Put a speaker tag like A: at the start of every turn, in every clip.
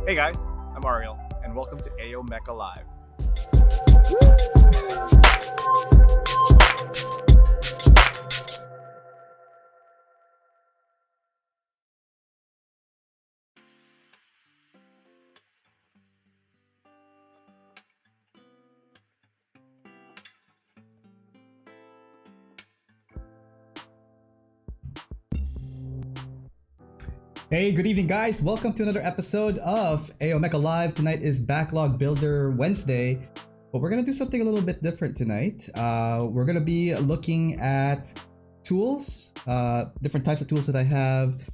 A: Hey guys, I'm Ariel, and welcome to AO Mecha Live.
B: Hey, good evening guys. Welcome to another episode of AO Mecha Live. Tonight is Backlog Builder Wednesday, but we're gonna do something a little bit different tonight. We're gonna be looking at tools, different types of tools that I have,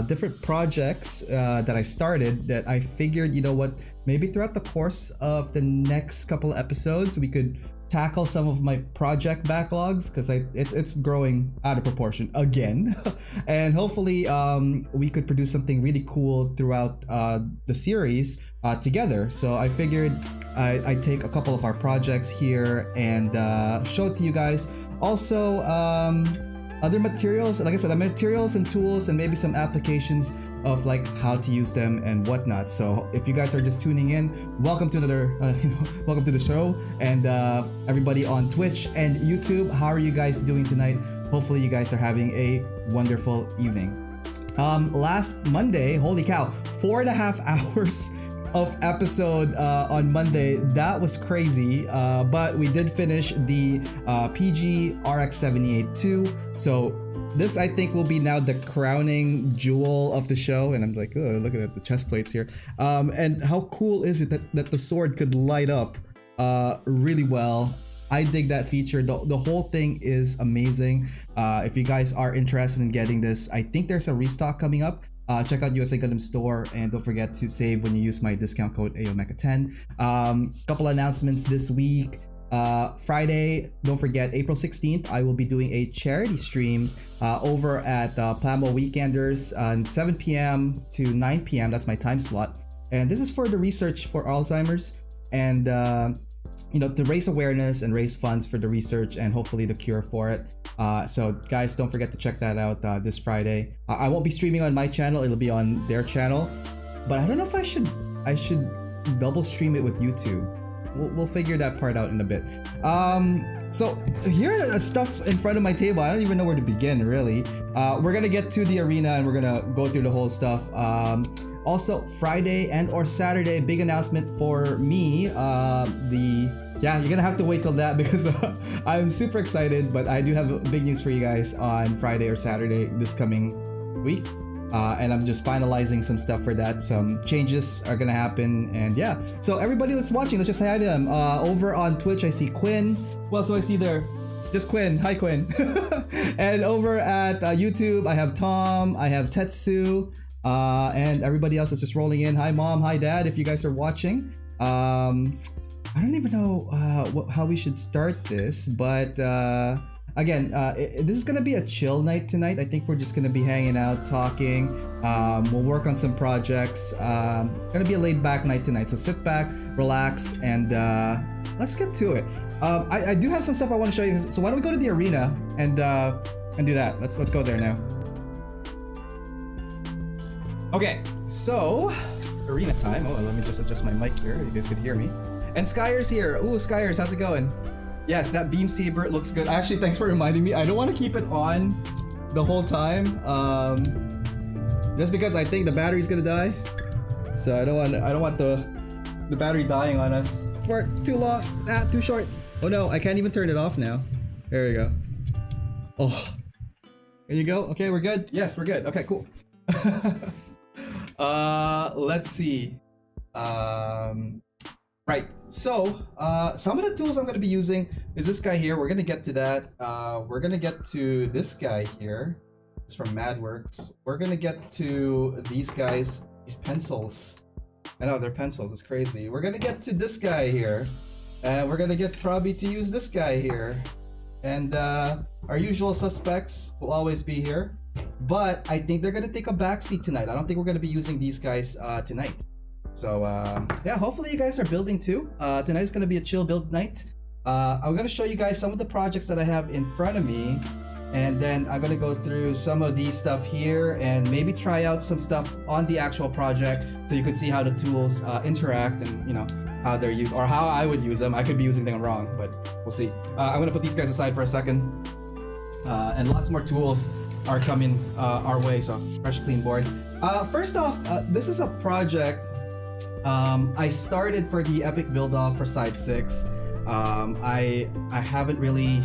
B: different projects that I started that I figured, you know what, maybe throughout the course of the next couple of episodes, we could tackle some of my project backlogs because it's growing out of proportion again. And hopefully we could produce something really cool throughout the series together. So I figured I'd take a couple of our projects here and show it to you guys. Also other materials, like I said, materials and tools and maybe some applications of like how to use them and whatnot. So if you guys are just tuning in, welcome to another, welcome to the show. And everybody on Twitch and YouTube, how are you guys doing tonight? Hopefully you guys are having a wonderful evening. Last Monday, holy cow, 4.5 hours of episode on Monday. That was crazy, but we did finish the PG RX 782. So this I think will be now the crowning jewel of the show. And I'm like, oh, look at the chest plates here. And how cool is it that the sword could light up really well. I dig that feature. The whole thing is amazing. If you guys are interested in getting this, I think there's a restock coming up. Check out USA Gundam store and don't forget to save when you use my discount code AOMecha10. Couple announcements this week. Friday, don't forget, April 16th, I will be doing a charity stream over at Plamo Weekenders on 7 p.m. to 9 p.m. That's my time slot. And this is for the research for Alzheimer's and you know, to raise awareness and raise funds for the research and hopefully the cure for it. So guys, don't forget to check that out this Friday. I won't be streaming on my channel, it'll be on their channel, but I don't know if I should double stream it with YouTube. We'll figure that part out in a bit. So here is stuff in front of my table. I don't even know where to begin, really. We're gonna get to the arena and we're gonna go through the whole stuff. Also, Friday and or Saturday, big announcement for me. Yeah, you're gonna have to wait till that because I'm super excited, but I do have big news for you guys on Friday or Saturday this coming week. And I'm just finalizing some stuff for that. Some changes are gonna happen, and yeah. So everybody that's watching, let's just say hi to them. Over on Twitch, I see Quinn. What else do I see there? Just Quinn. Hi, Quinn. And over at YouTube, I have Tom, I have Tetsu, and everybody else is just rolling in. Hi, Mom. Hi, Dad. If you guys are watching. I don't even know how we should start this, but again, this is gonna be a chill night tonight. I think we're just gonna be hanging out, talking. We'll work on some projects. Gonna be a laid-back night tonight, so sit back, relax, and let's get to it. I do have some stuff I want to show you. So why don't we go to the arena and do that? Let's go there now. Okay, so arena time. Oh, let me just adjust my mic here. You guys could hear me. And Skyer's here. Ooh, Skyers, how's it going? Yes, that beam saber looks good. Actually, thanks for reminding me. I don't want to keep it on the whole time, just because I think the battery's gonna die. So I don't want the battery dying on us for too long. Too short. Oh no, I can't even turn it off now. There we go. Oh, there you go. Okay, we're good. Yes, we're good. Okay, cool. Let's see. Right, so some of the tools I'm going to be using is this guy here. We're going to get to that. We're going to get to this guy here. It's from MadWorks. We're going to get to these guys, these pencils. I know, they're pencils. It's crazy. We're going to get to this guy here. And we're going to get probably to use this guy here. And our usual suspects will always be here. But I think they're going to take a backseat tonight. I don't think we're going to be using these guys tonight. So yeah, hopefully you guys are building too. Tonight's gonna be a chill build night. I'm gonna show you guys some of the projects that I have in front of me. And then I'm gonna go through some of these stuff here and maybe try out some stuff on the actual project so you could see how the tools interact and how they're used or how I would use them. I could be using them wrong, but we'll see. I'm gonna put these guys aside for a second. And lots more tools are coming our way, so fresh clean board. First off, this is a project I started for the epic build off for side 6. I haven't really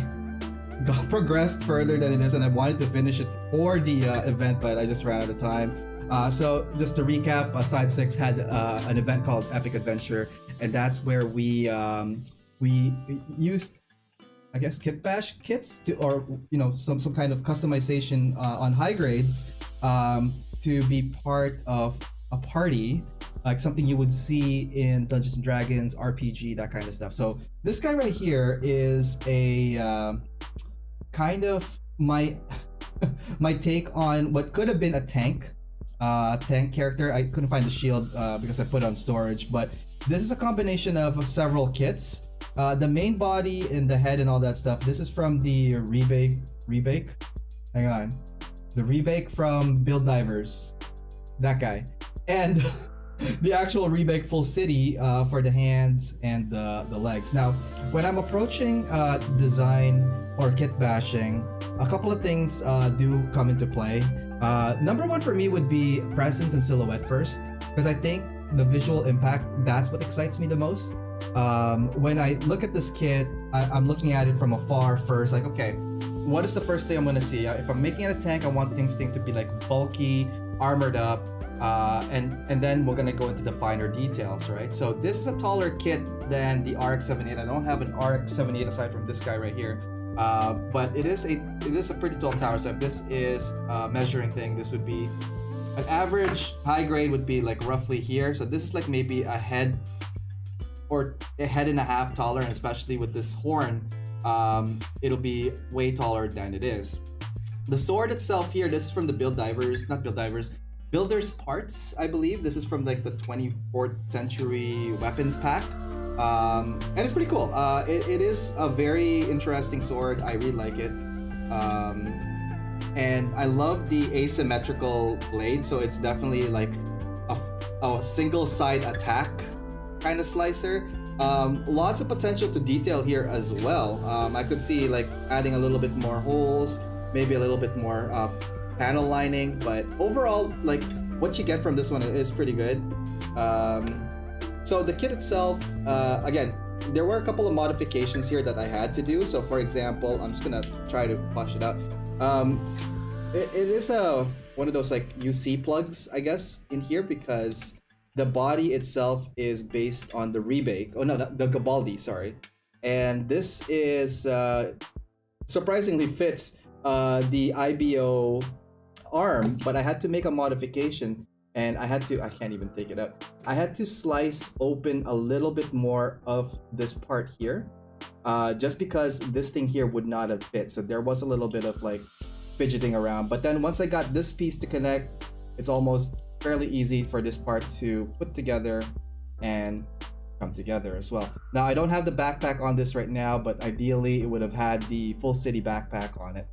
B: progressed further than it is, and I wanted to finish it for the event, but I just ran out of time. So just to recap, side 6 had an event called Epic Adventure, and that's where we used, I guess, kit bash kits to, or some kind of customization on high grades to be part of a party, like something you would see in Dungeons and Dragons, RPG, that kind of stuff. So this guy right here is a kind of my take on what could have been a tank character. I couldn't find the shield because I put it on storage, but this is a combination of several kits. The main body and the head and all that stuff, this is from the rebake. Hang on. The rebake from Build Divers. That guy. And the actual rebake full city for the hands and the legs. Now, when I'm approaching design or kit bashing, a couple of things do come into play. Number one for me would be presence and silhouette first, because I think the visual impact, that's what excites me the most. When I look at this kit, I'm looking at it from afar first, like, okay, what is the first thing I'm gonna see? If I'm making it a tank, I want things to be like bulky, armored up, and then we're gonna go into the finer details, right? So this is a taller kit than the RX-78. I don't have an RX-78 aside from this guy right here, but it is a pretty tall tower. So if this is a measuring thing, this would be an average high grade would be like roughly here. So this is like maybe a head or a head and a half taller, and especially with this horn, it'll be way taller than it is. The sword itself here, this is from the Builder's Parts, I believe. This is from like the 24th century weapons pack. And it's pretty cool. It is a very interesting sword. I really like it. And I love the asymmetrical blade, so it's definitely like a single side attack kind of slicer. Lots of potential to detail here as well. I could see like adding a little bit more holes, maybe a little bit more panel lining, but overall, like, what you get from this one is pretty good. So the kit itself, again, there were a couple of modifications here that I had to do. So for example, I'm just gonna try to flush it out. It is one of those like UC plugs, I guess, in here, because the body itself is based on the rebake. Oh no, the Gabaldi, sorry. And this is surprisingly fits the IBO arm, but I had to make a modification, and I can't even take it out. I had to slice open a little bit more of this part here, just because this thing here would not have fit. So there was a little bit of like fidgeting around, but then once I got this piece to connect, it's almost fairly easy for this part to put together and come together as well. Now I don't have the backpack on this right now, but ideally it would have had the full city backpack on it.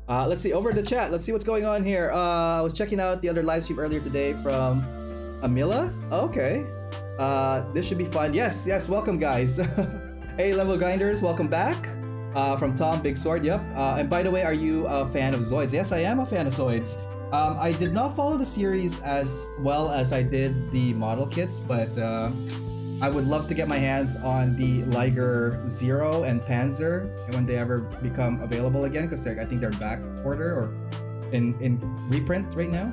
B: Let's see, over the chat, let's see what's going on here. I was checking out the other live stream earlier today from Amila. Okay, this should be fun. Yes, welcome guys. Hey level grinders, welcome back. From Tom Big Sword, yep. And by the way, are you a fan of Zoids? Yes, I am a fan of Zoids. I did not follow the series as well as I did the model kits, but I would love to get my hands on the Liger Zero and Panzer when they ever become available again, because I think they're back order or in reprint right now.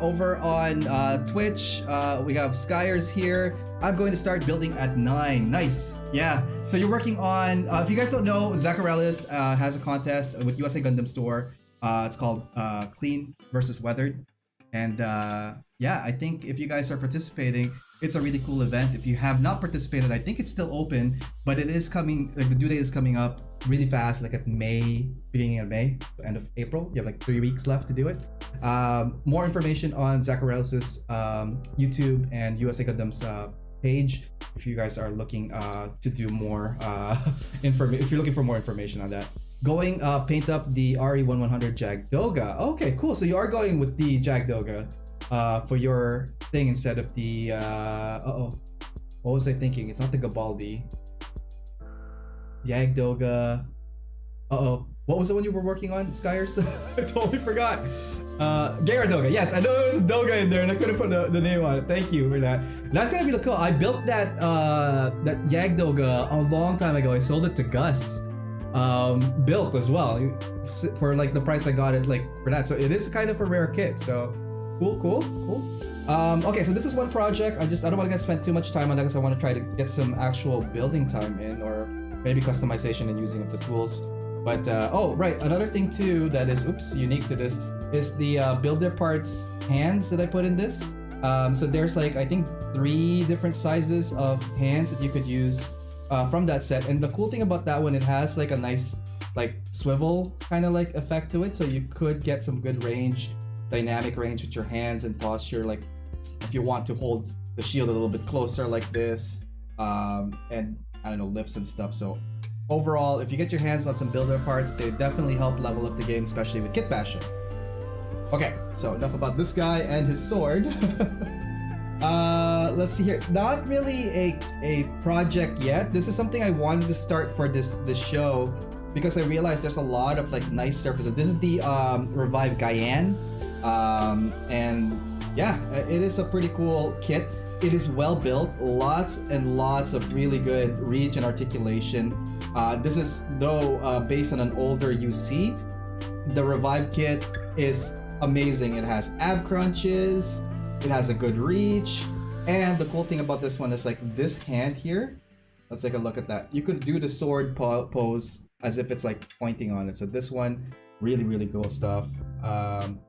B: Over on Twitch, we have Skyers here. I'm going to start building at 9. Nice. Yeah. So you're working on, if you guys don't know, Zacharellis has a contest with USA Gundam Store. It's called Clean versus Weathered. And yeah, I think if you guys are participating, it's a really cool event. If you have not participated, I think it's still open, but it is coming, like the due date is coming up really fast, like at May, beginning of May, end of April. You have like 3 weeks left to do it. More information on Zacharellis' YouTube and USA Gundam's page if you guys are looking to do more information, if you're looking for more information on that. going paint up the RE1100 Jagdoga. Okay, cool. So you are going with the Jagdoga for your thing instead of the what was I thinking? It's not the Gabaldi. Jagdoga. What was the one you were working on, Skyers? I totally forgot. Gyaradoga. Yes, I know there was a Doga in there and I couldn't put the name on it. Thank you for that. That's gonna be cool. I built that that Jagdoga a long time ago. I sold it to Gus. Built as well for like the price I got it like for that. So it is kind of a rare kit. So cool. Okay, so this is one project. I don't want to spend too much time on that because I want to try to get some actual building time in, or maybe customization and using of the tools. But oh right, another thing too that is unique to this is the builder parts hands that I put in this. So there's like I think 3 different sizes of hands that you could use from that set. And the cool thing about that one, it has like a nice like swivel kind of like effect to it, so you could get some good range, dynamic range with your hands and posture, like if you want to hold the shield a little bit closer like this, and I don't know, lifts and stuff. So overall, if you get your hands on some builder parts, they definitely help level up the game, especially with kit bashing. Okay, so enough about this guy and his sword. Let's see here. Not really a project yet. This is something I wanted to start for this show because I realized there's a lot of like nice surfaces. This is the Revive Guyane, and yeah, it is a pretty cool kit. It is well built, lots and lots of really good reach and articulation. This is though based on an older UC. The Revive kit is amazing. It has ab crunches, it has a good reach, and the cool thing about this one is like this hand here. Let's take a look at that. You could do the sword pose as if it's like pointing on it. So this one, really cool stuff.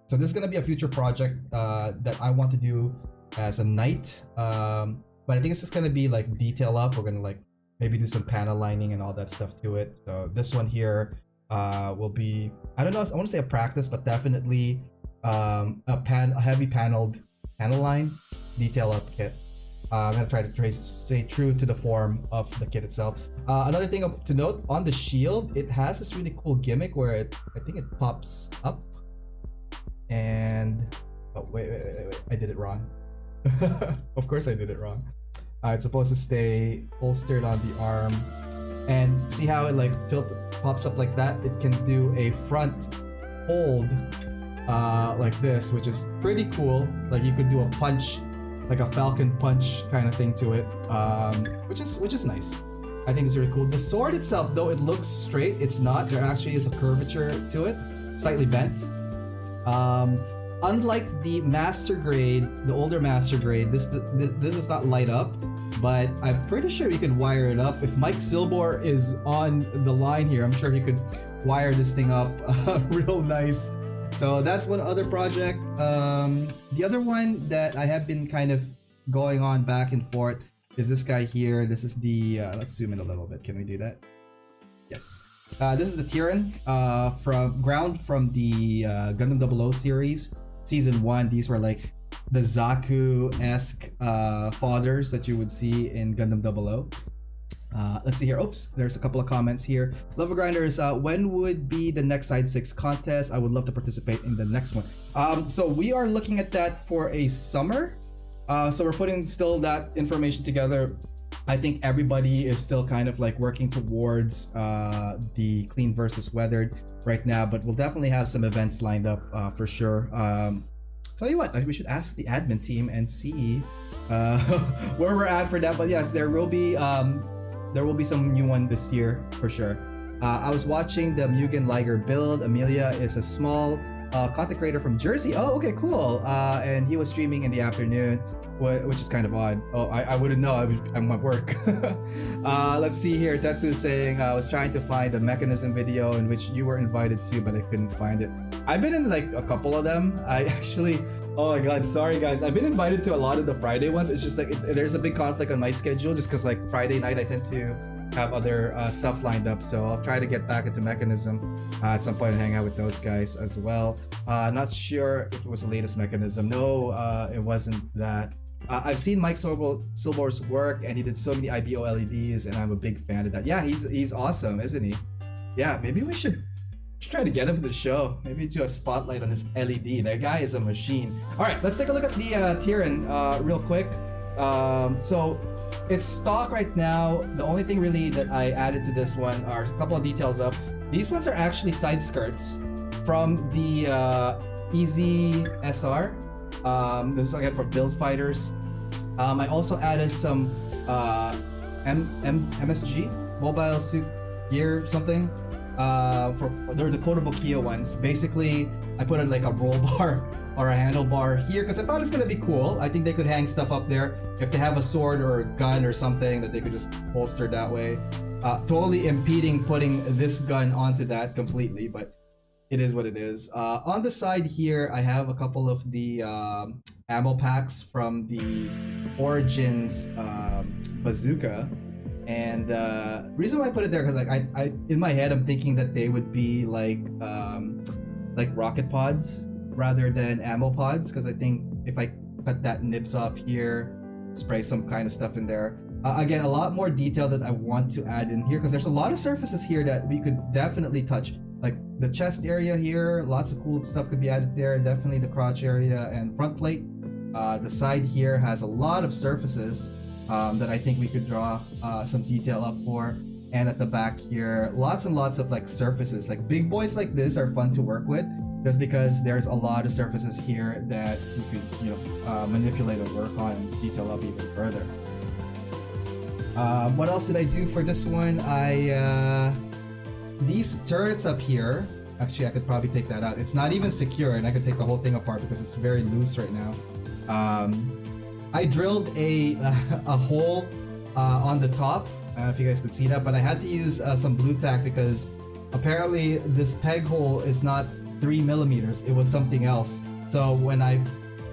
B: So this is gonna be a future project that I want to do as a knight, but I think it's just gonna be like detail up. We're gonna like maybe do some panel lining and all that stuff to it. So this one here will be, I don't know, I want to say a practice, but definitely a heavy paneled panel line detail up kit. I'm gonna try to stay true to the form of the kit itself. Another thing to note on the shield, it has this really cool gimmick where I think it pops up and oh wait, I did it wrong. Of course I did it wrong. It's supposed to stay holstered on the arm, and see how it like pops up like that. It can do a front hold like this, which is pretty cool. Like you could do a punch, like a falcon punch kind of thing to it, which is nice. I think it's really cool. The sword itself, though it looks straight, it's not. There actually is a curvature to it, slightly bent. Unlike the master grade, the older master grade, this does not light up, but I'm pretty sure you could wire it up. If Mike Silbor is on the line here, I'm sure he could wire this thing up real nice. So that's one other project. The other one that I have been kind of going on back and forth is this guy here. This is the, let's zoom in a little bit. Can we do that? Yes. This is the Tyran from the Gundam 00 series. Season 1, these were like the Zaku-esque fathers that you would see in Gundam 00. Let's see here. Oops, there's a couple of comments here. Love Grinders, when would be the next Side 6 contest? I would love to participate in the next one. So we are looking at that for a summer. So we're putting still that information together. I think everybody is still kind of like working towards the clean versus weathered right now, but we'll definitely have some events lined up for sure. Tell you what, we should ask the admin team and see where we're at for that. But yes, there will be some new one this year for sure. I was watching the Mugen Liger build. Amelia is a small content creator from Jersey. Oh, okay, cool. And he was streaming in the afternoon, which is kind of odd. Oh, I wouldn't know. I'm at work. Let's see here. Tetsu is saying, I was trying to find a mechanism video in which you were invited to, but I couldn't find it. I've been in like a couple of them. I actually, oh my god, sorry guys. I've been invited to a lot of the Friday ones. It's just like there's a big conflict on my schedule just because like Friday night I tend to have other stuff lined up. So I'll try to get back into mechanism at some point and hang out with those guys as well. Not sure if it was the latest mechanism. No, it wasn't that. I've seen Mike Silbor's work and he did so many IBO LEDs and I'm a big fan of that. Yeah, he's awesome, isn't he? Yeah, maybe we should try to get him to the show. Maybe do a spotlight on his LED. That guy is a machine. All right, let's take a look at the Tyran real quick. So it's stock right now. The only thing really that I added to this one are a couple of details up. These ones are actually side skirts from the Easy SR. This is again for build fighters. I also added some MSG, mobile suit gear something. They're the quotable Kia ones. Basically, I put like a roll bar or a handlebar here because I thought it's gonna be cool. I think they could hang stuff up there if they have a sword or a gun or something that they could just holster that way. Totally impeding putting this gun onto that completely, but it is what it is. On the side here, I have a couple of the ammo packs from the Origins bazooka. And reason why I put it there because like I in my head I'm thinking that they would be like rocket pods rather than ammo pods because I think if I cut that nibs off here, spray some kind of stuff in there. Again, a lot more detail that I want to add in here because there's a lot of surfaces here that we could definitely touch. Like the chest area here, lots of cool stuff could be added there. Definitely the crotch area and front plate. The side here has a lot of surfaces that I think we could draw some detail up for. And at the back here, lots and lots of like surfaces. Like big boys like this are fun to work with just because there's a lot of surfaces here that you could manipulate or work on and detail up even further. What else did I do for this one? These turrets up here, actually I could probably take that out. It's not even secure and I could take the whole thing apart because it's very loose right now. I drilled a hole on the top. I don't know if you guys could see that, but I had to use some blue tack because apparently this peg hole is not 3 millimeters. It was something else. So when I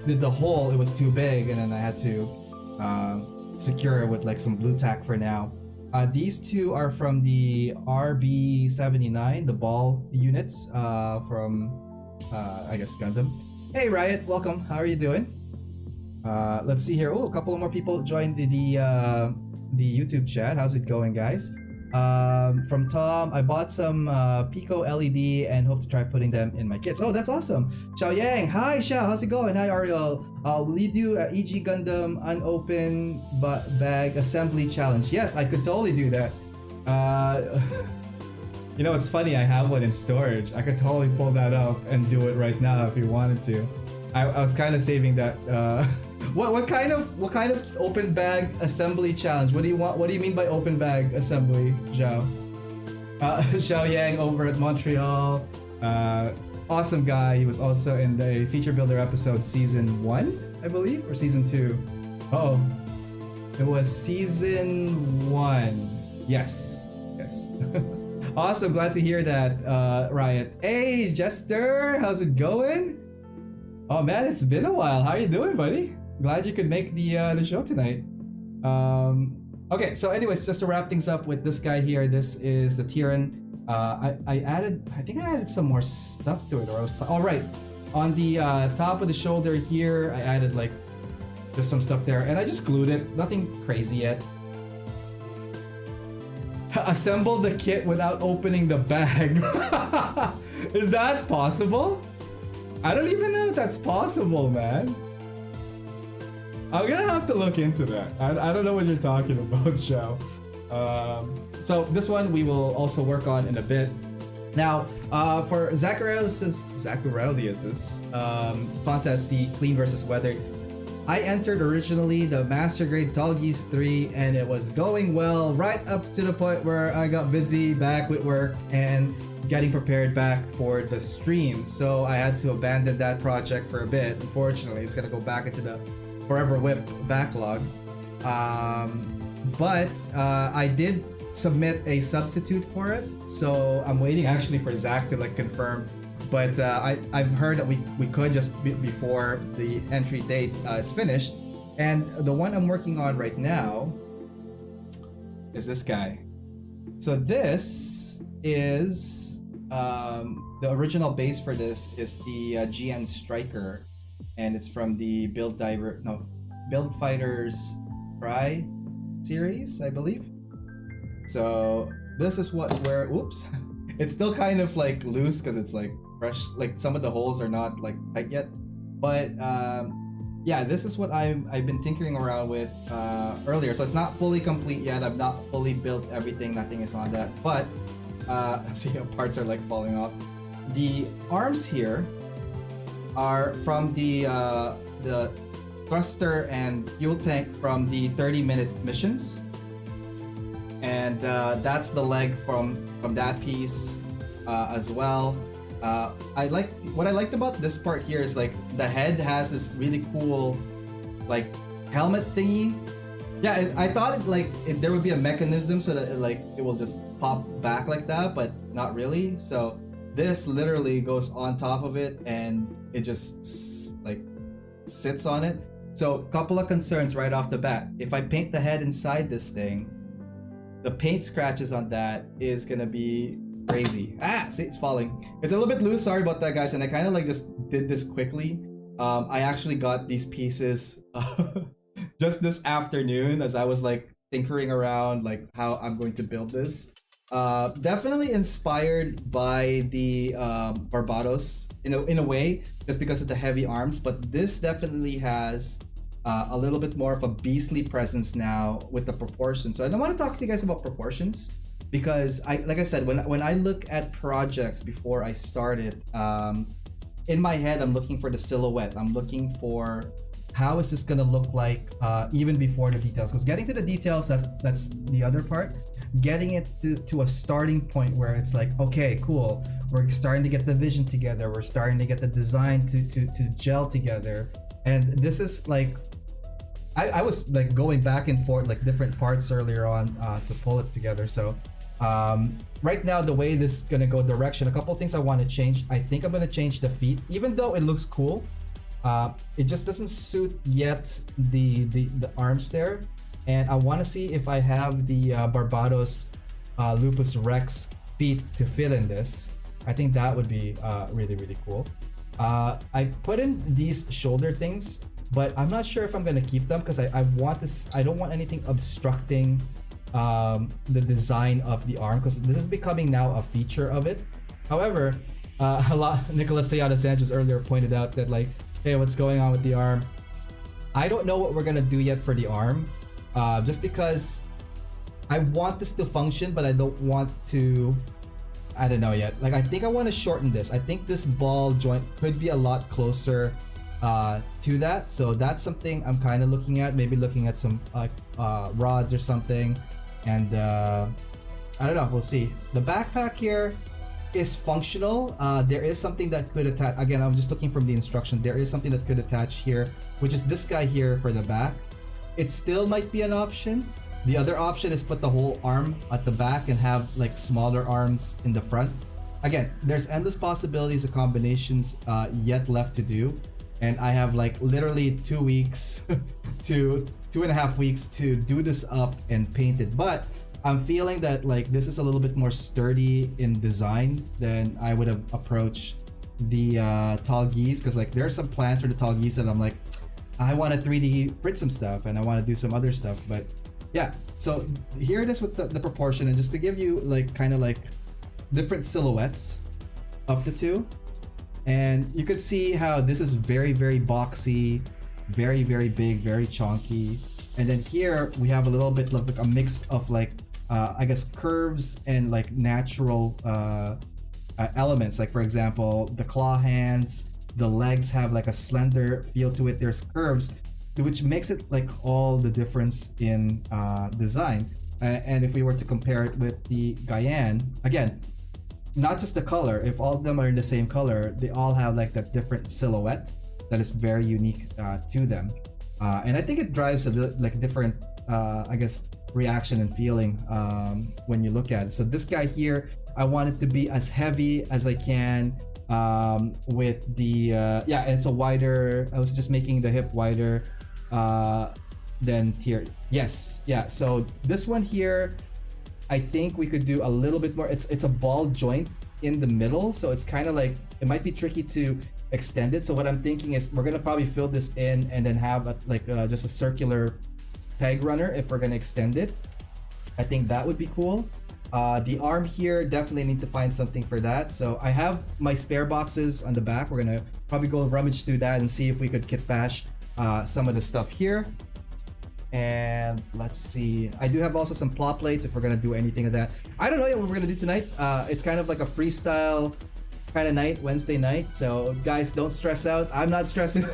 B: did the hole, it was too big, and then I had to secure it with like some blue tack for now. These two are from the RB79, the ball units from I guess Gundam. Hey Riot, welcome. How are you doing? Let's see here. Oh, a couple of more people joined the YouTube chat. How's it going, guys? From Tom, I bought some Pico LED and hope to try putting them in my kits. Oh, that's awesome. Xiao Yang, hi Xiao, how's it going? Hi Ariel. Will you do a EG Gundam unopened bag assembly challenge? Yes, I could totally do that. You know, it's funny, I have one in storage. I could totally pull that up and do it right now if you wanted to. I was kind of saving that. What kind of open bag assembly challenge? What do you want? What do you mean by open bag assembly, Zhao? Xiao Yang over at Montreal. Awesome guy. He was also in the feature builder episode season 1, I believe, or season 2. Oh, it was season 1. Yes. Awesome. Glad to hear that, Riot. Hey, Jester, how's it going? Oh man, it's been a while. How you doing, buddy? Glad you could make the show tonight. Okay, so anyways, just to wrap things up with this guy here. This is the Tyran. I think I added some more stuff to it, or else. All right, on the top of the shoulder here, I added like just some stuff there, and I just glued it. Nothing crazy yet. Assemble the kit without opening the bag. Is that possible? I don't even know if that's possible, man. I'm gonna have to look into that. I don't know what you're talking about, Xiao. So this one we will also work on in a bit. Now, for Zacharias' contest, the clean versus weathered, I entered originally the Master Grade Tallgeese 3, and it was going well right up to the point where I got busy back with work and getting prepared back for the stream. So I had to abandon that project for a bit. Unfortunately, it's gonna go back into the Forever Whip backlog. But I did submit a substitute for it, so I'm waiting actually for Zach to like confirm. But I've heard that we could just before the entry date is finished. And the one I'm working on right now is this guy. So this is the original base for this is the GN Striker, and it's from the Build Fighters Try series, I believe. So this is where oops. It's still kind of like loose because it's like fresh, like some of the holes are not like tight yet. But yeah, this is what I've been tinkering around with earlier. So it's not fully complete yet. I've not fully built everything. Nothing is on that. But see how parts are like falling off. The arms here are from the thruster and fuel tank from the 30-minute missions, and that's the leg from that piece as well. What I liked about this part here is like the head has this really cool like helmet thingy. Yeah, I thought there would be a mechanism so that it will just pop back like that, but not really. So this literally goes on top of it and it just like sits on it. So couple of concerns right off the bat. If I paint the head inside this thing, the paint scratches on that is gonna be crazy. See, it's falling. It's a little bit loose, sorry about that guys, and I kind of like just did this quickly. I actually got these pieces just this afternoon as I was like tinkering around like how I'm going to build this. Definitely inspired by the Barbados in a way, just because of the heavy arms, but this definitely has a little bit more of a beastly presence now with the proportions. So I don't want to talk to you guys about proportions because like I said, when I look at projects before I started, in my head I'm looking for the silhouette. I'm looking for how is this gonna look like even before the details, because getting to the details, that's the other part. Getting it to a starting point where it's like, okay, cool, we're starting to get the vision together, we're starting to get the design to gel together. And this is like I was like going back and forth like different parts earlier on to pull it together. So right now the way this is gonna go direction, a couple things I want to change. I think I'm gonna change the feet, even though it looks cool. It just doesn't suit yet the arms there, and I want to see if I have the Barbados Lupus Rex feet to fit in this. I think that would be really cool. I put in these shoulder things, but I'm not sure if I'm gonna keep them because I don't want anything obstructing the design of the arm, because this is becoming now a feature of it. However, Nicolas Sayada Sanchez earlier pointed out that like, hey, what's going on with the arm? I don't know what we're gonna do yet for the arm, just because I want this to function, but I don't want to. I don't know yet. Like, I think I want to shorten this. I think this ball joint could be a lot closer to that. So that's something I'm kind of looking at. Maybe looking at some rods or something. And I don't know. We'll see. The backpack here is functional. There is something that could attach. Again, I'm just looking from the instruction. There is something that could attach here, which is this guy here for the back. It still might be an option. The other option is put the whole arm at the back and have like smaller arms in the front. Again, there's endless possibilities of combinations yet left to do, and I have like literally 2 weeks to 2.5 weeks to do this up and paint it. But I'm feeling that like this is a little bit more sturdy in design than I would have approached the tall geese, because like there are some plans for the tall geese that I'm like, I want to 3D print some stuff and I want to do some other stuff. But yeah, so here it is with the proportion, and just to give you like kind of like different silhouettes of the two, and you could see how this is very boxy, very big, very chunky, and then here we have a little bit of like a mix of like I guess curves and like natural elements. Like for example, the claw hands, the legs have like a slender feel to it. There's curves, which makes it like all the difference in design. And if we were to compare it with the Guyane, again, not just the color, if all of them are in the same color, they all have like that different silhouette that is very unique to them. And I think it drives like different, I guess, reaction and feeling when you look at it. So this guy here, I want it to be as heavy as I can with the, yeah, and it's a wider, I was just making the hip wider than tier. Yes, yeah, so this one here, I think we could do a little bit more. It's a ball joint in the middle, so it's kind of like, it might be tricky to extend it. So what I'm thinking is we're gonna probably fill this in and then have just a circular peg runner if we're gonna extend it. I think that would be cool. The arm here, definitely need to find something for that. So I have my spare boxes on the back. We're gonna probably go rummage through that and see if we could kit bash some of the stuff here. And let's see, I do have also some plot plates if we're gonna do anything of that. I don't know yet what we're gonna do tonight. It's kind of like a freestyle kind of night, Wednesday night. So guys, don't stress out. I'm not stressing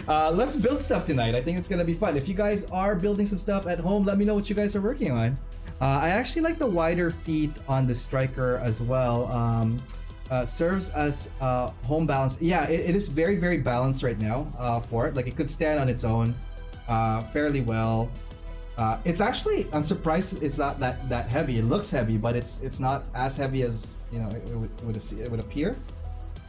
B: out. Let's build stuff tonight. I think it's gonna be fun. If you guys are building some stuff at home, let me know what you guys are working on. I actually like the wider feet on the striker as well. Serves as home balance. Yeah, it is very, very balanced right now for it. Like it could stand on its own fairly well. It's actually, I'm surprised it's not that heavy. It looks heavy, but it's not as heavy as it would appear.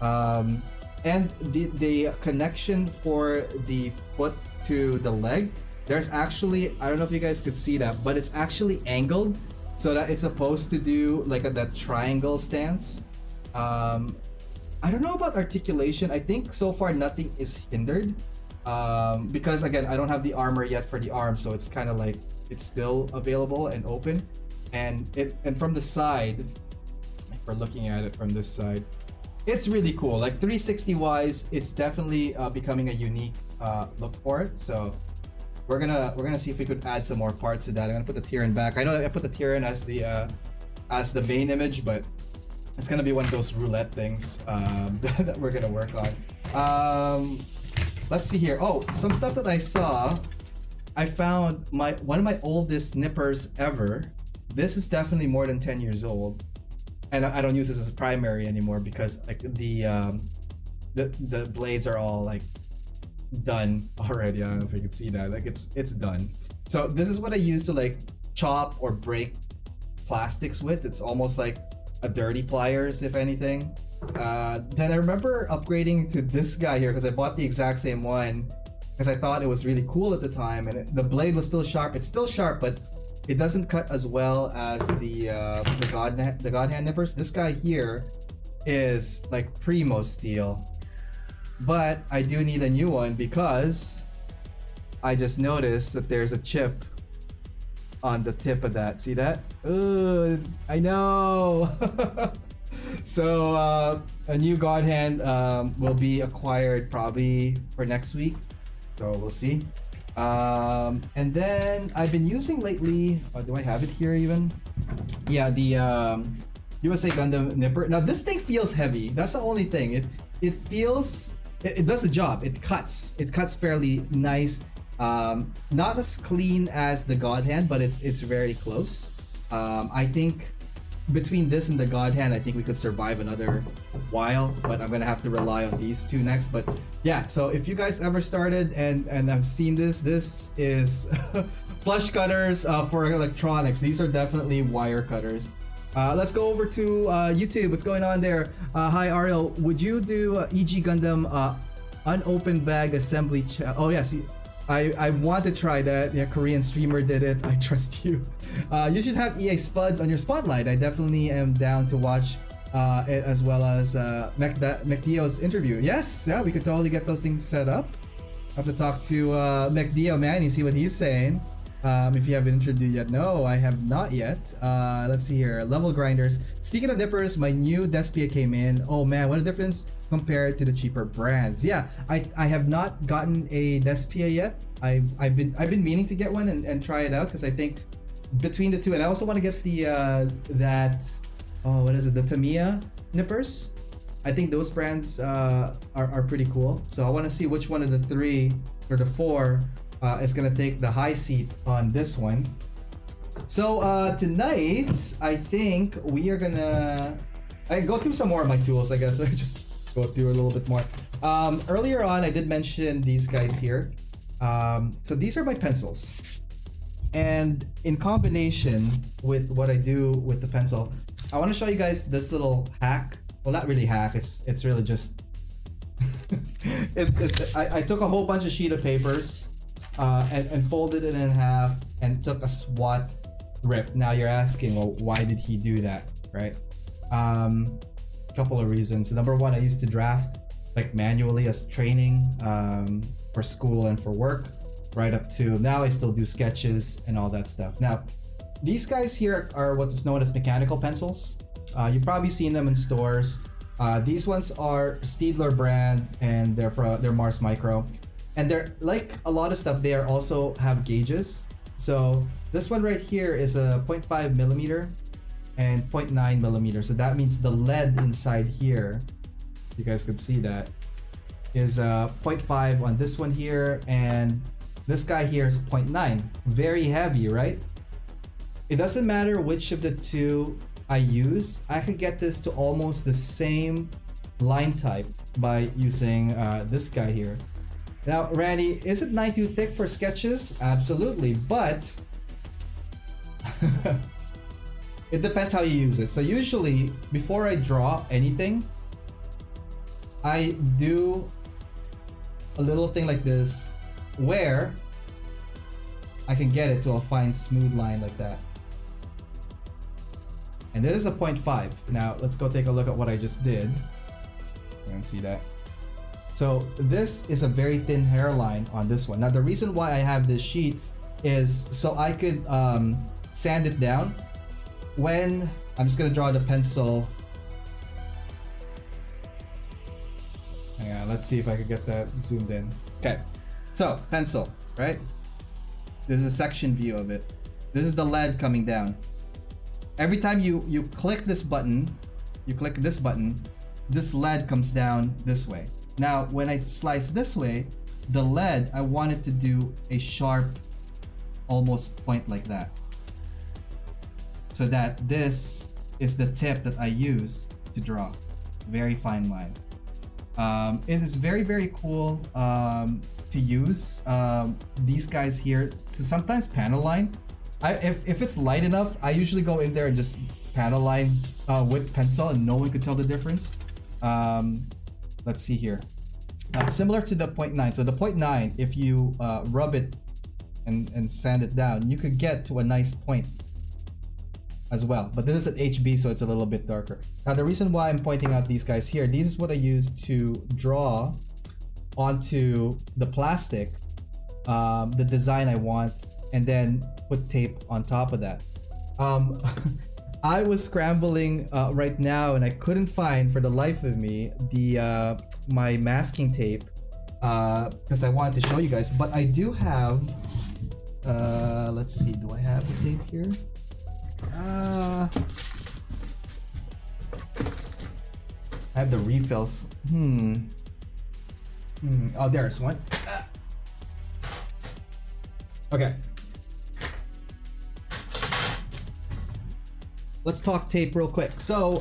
B: And the connection for the foot to the leg, there's actually, I don't know if you guys could see that, but it's actually angled so that it's supposed to do like that triangle stance. I don't know about articulation. I think so far nothing is hindered because again, I don't have the armor yet for the arm, so it's kind of like it's still available and open. And from the side, if we're looking at it from this side, it's really cool. Like 360 wise, it's definitely becoming a unique look for it. So we're gonna see if we could add some more parts to that. I'm gonna put the Tyrian back. I know I put the Tyrian as the main image, but it's gonna be one of those roulette things that we're gonna work on. Let's see here. Oh, some stuff that I saw. I found one of my oldest nippers ever. This is definitely more than 10 years old, and I don't use this as a primary anymore because like the blades are all like done already. I don't know if you can see that. Like it's done. So this is what I use to like chop or break plastics with. It's almost like a dirty pliers, if anything. Then I remember upgrading to this guy here because I bought the exact same one because I thought it was really cool at the time, and the blade was still sharp. It's still sharp, but it doesn't cut as well as the God Hand nippers. This guy here is like primo steel. But I do need a new one because I just noticed that there's a chip on the tip of that. See that? Ooh, I know. So a new God Hand will be acquired probably for next week. So we'll see. And then I've been using lately. Do I have it here even? Yeah, the USA Gundam nipper. Now this thing feels heavy. That's the only thing. It feels. It does the job. It cuts fairly nice. Not as clean as the God Hand, but it's very close. I think between this and the God Hand, I think we could survive another while, but I'm gonna have to rely on these two next. But yeah, so if you guys ever started and have seen this is flush cutters for electronics. These are definitely wire cutters. Let's go over to YouTube. What's going on there? Hi Ariel, would you do EG Gundam unopened bag assembly? Oh yeah, see, I want to try that. Yeah, Korean streamer did it. I trust you. You should have EA Spuds on your spotlight. I definitely am down to watch it as well as McDio's interview. Yes, yeah, we could totally get those things set up. I have to talk to McDio, man, and see what he's saying. If you haven't introduced yet. No, I have not yet. Let's see here. Level grinders. Speaking of nippers, my new Despia came in. Oh man, what a difference compared to the cheaper brands. Yeah, I have not gotten a Despia yet. I've been meaning to get one and try it out because I think between the two, and I also want to get the what is it? The Tamiya nippers. I think those brands are pretty cool. So I want to see which one of the three or the four it's gonna take the high seat on this one. So tonight I think we are gonna go through some more of my tools. I guess I just go through a little bit more. Earlier on I did mention these guys here. So these are my pencils, and in combination with what I do with the pencil, I want to show you guys this little hack. Well, not really hack, it's really just I took a whole bunch of sheet of papers and folded it in half and took a SWAT rip. Now you're asking, well, why did he do that, right? Couple of reasons. Number one, I used to draft like manually as training for school and for work, right up to now I still do sketches and all that stuff. Now, these guys here are what is known as mechanical pencils. You've probably seen them in stores. These ones are Steedler brand, and they're Mars Micro, and they're like a lot of stuff. They are also have gauges. So this one right here is a 0.5 millimeter and 0.9 millimeter. So that means the lead inside here, you guys could see that, is 0.5 on this one here, and this guy here is 0.9. Very heavy, right? It doesn't matter which of the two I use. I could get this to almost the same line type by using this guy here. Now, Randy, is it 9 too thick for sketches? Absolutely, but it depends how you use it. So usually, before I draw anything, I do a little thing like this where I can get it to a fine, smooth line like that. And this is a 0.5. Now, let's go take a look at what I just did. You can see that. So this is a very thin hairline on this one. Now the reason why I have this sheet is so I could sand it down when I'm just gonna draw the pencil. Hang on, let's see if I could get that zoomed in. Okay, so pencil, right? This is a section view of it. This is the lead coming down. Every time you click this button, this lead comes down this way. Now, when I slice this way, the lead, I want it to do a sharp, almost point like that. So that this is the tip that I use to draw. Very fine line. It is very, very cool to use these guys here. So sometimes panel line. If it's light enough, I usually go in there and just panel line with pencil, and no one could tell the difference. Let's see here. Similar to the 0.9. So the 0.9, if you rub it and sand it down, you could get to a nice point as well. But this is an HB, so it's a little bit darker. Now the reason why I'm pointing out these guys here, this is what I use to draw onto the plastic, the design I want, and then put tape on top of that. I was scrambling right now, and I couldn't find for the life of me the my masking tape because I wanted to show you guys. But I do have. Let's see. Do I have the tape here? I have the refills. Oh, there's one. Okay. Let's talk tape real quick. So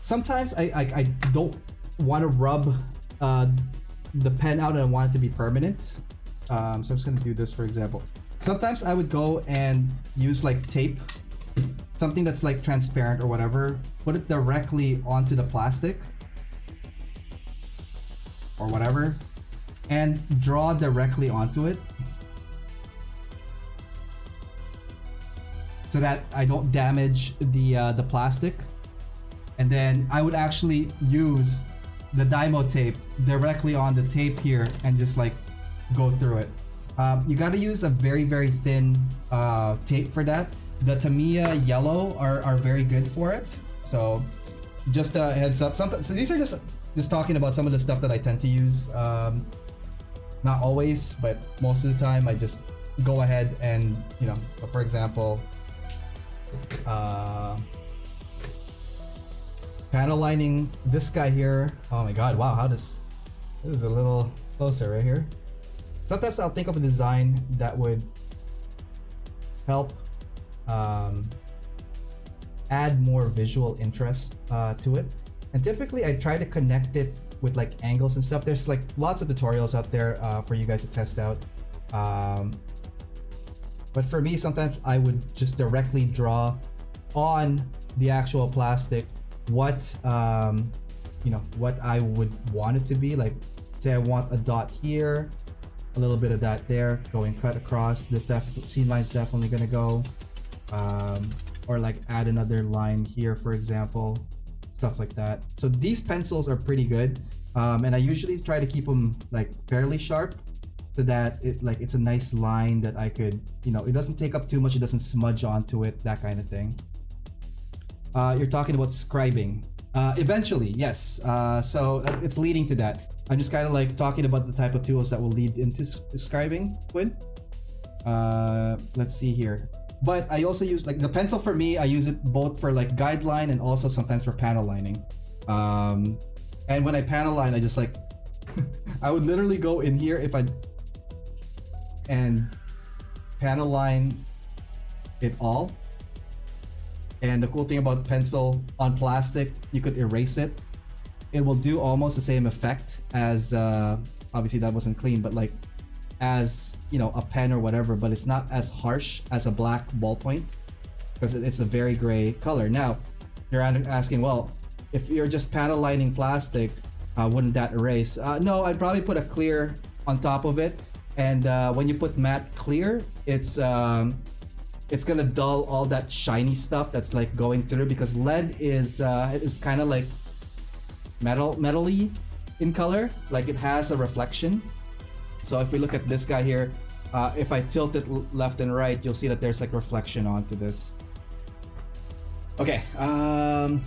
B: sometimes I don't want to rub the pen out, and I want it to be permanent. So I'm just gonna do this, for example. Sometimes I would go and use like tape, something that's like transparent or whatever, put it directly onto the plastic or whatever, and draw directly onto it, so that I don't damage the plastic. And then I would actually use the Dymo tape directly on the tape here and just like go through it. You got to use a very, very thin tape for that. The Tamiya yellow are very good for it. So just a heads up. Sometimes, so these are just talking about some of the stuff that I tend to use. Not always, but most of the time I just go ahead and, you know, for example, panel lining this guy here. Oh my god, wow, this is a little closer right here. Sometimes I'll think of a design that would help add more visual interest to it, and typically I try to connect it with like angles and stuff. There's like lots of tutorials out there for you guys to test out, but for me, sometimes I would just directly draw on the actual plastic what you know, what I would want it to be. Like, say I want a dot here, a little bit of that there, going cut across. This scene line's definitely gonna go, or like add another line here, for example, stuff like that. So these pencils are pretty good, and I usually try to keep them like fairly sharp. so that it's a nice line that I could, it doesn't take up too much, it doesn't smudge onto it, that kind of thing. You're talking about scribing. Eventually, yes. So it's leading to that. I'm just kind of like talking about the type of tools that will lead into scribing, Quinn. Let's see here. But I also use like the pencil. For me, I use it both for like guideline and also sometimes for panel lining. And when I panel line, I just like I would literally go in here and panel line it all. And the cool thing about pencil on plastic, you could erase it. It will do almost the same effect as obviously that wasn't clean, but like as a pen or whatever, but it's not as harsh as a black ballpoint because it's a very gray color. Now you're asking, well, if you're just panel lining plastic, wouldn't that erase? No, I'd probably put a clear on top of it, and when you put matte clear, it's gonna dull all that shiny stuff that's like going through, because lead is kind of like metally in color, like it has a reflection. So if we look at this guy here, if I tilt it left and right, you'll see that there's like reflection onto this. Okay, I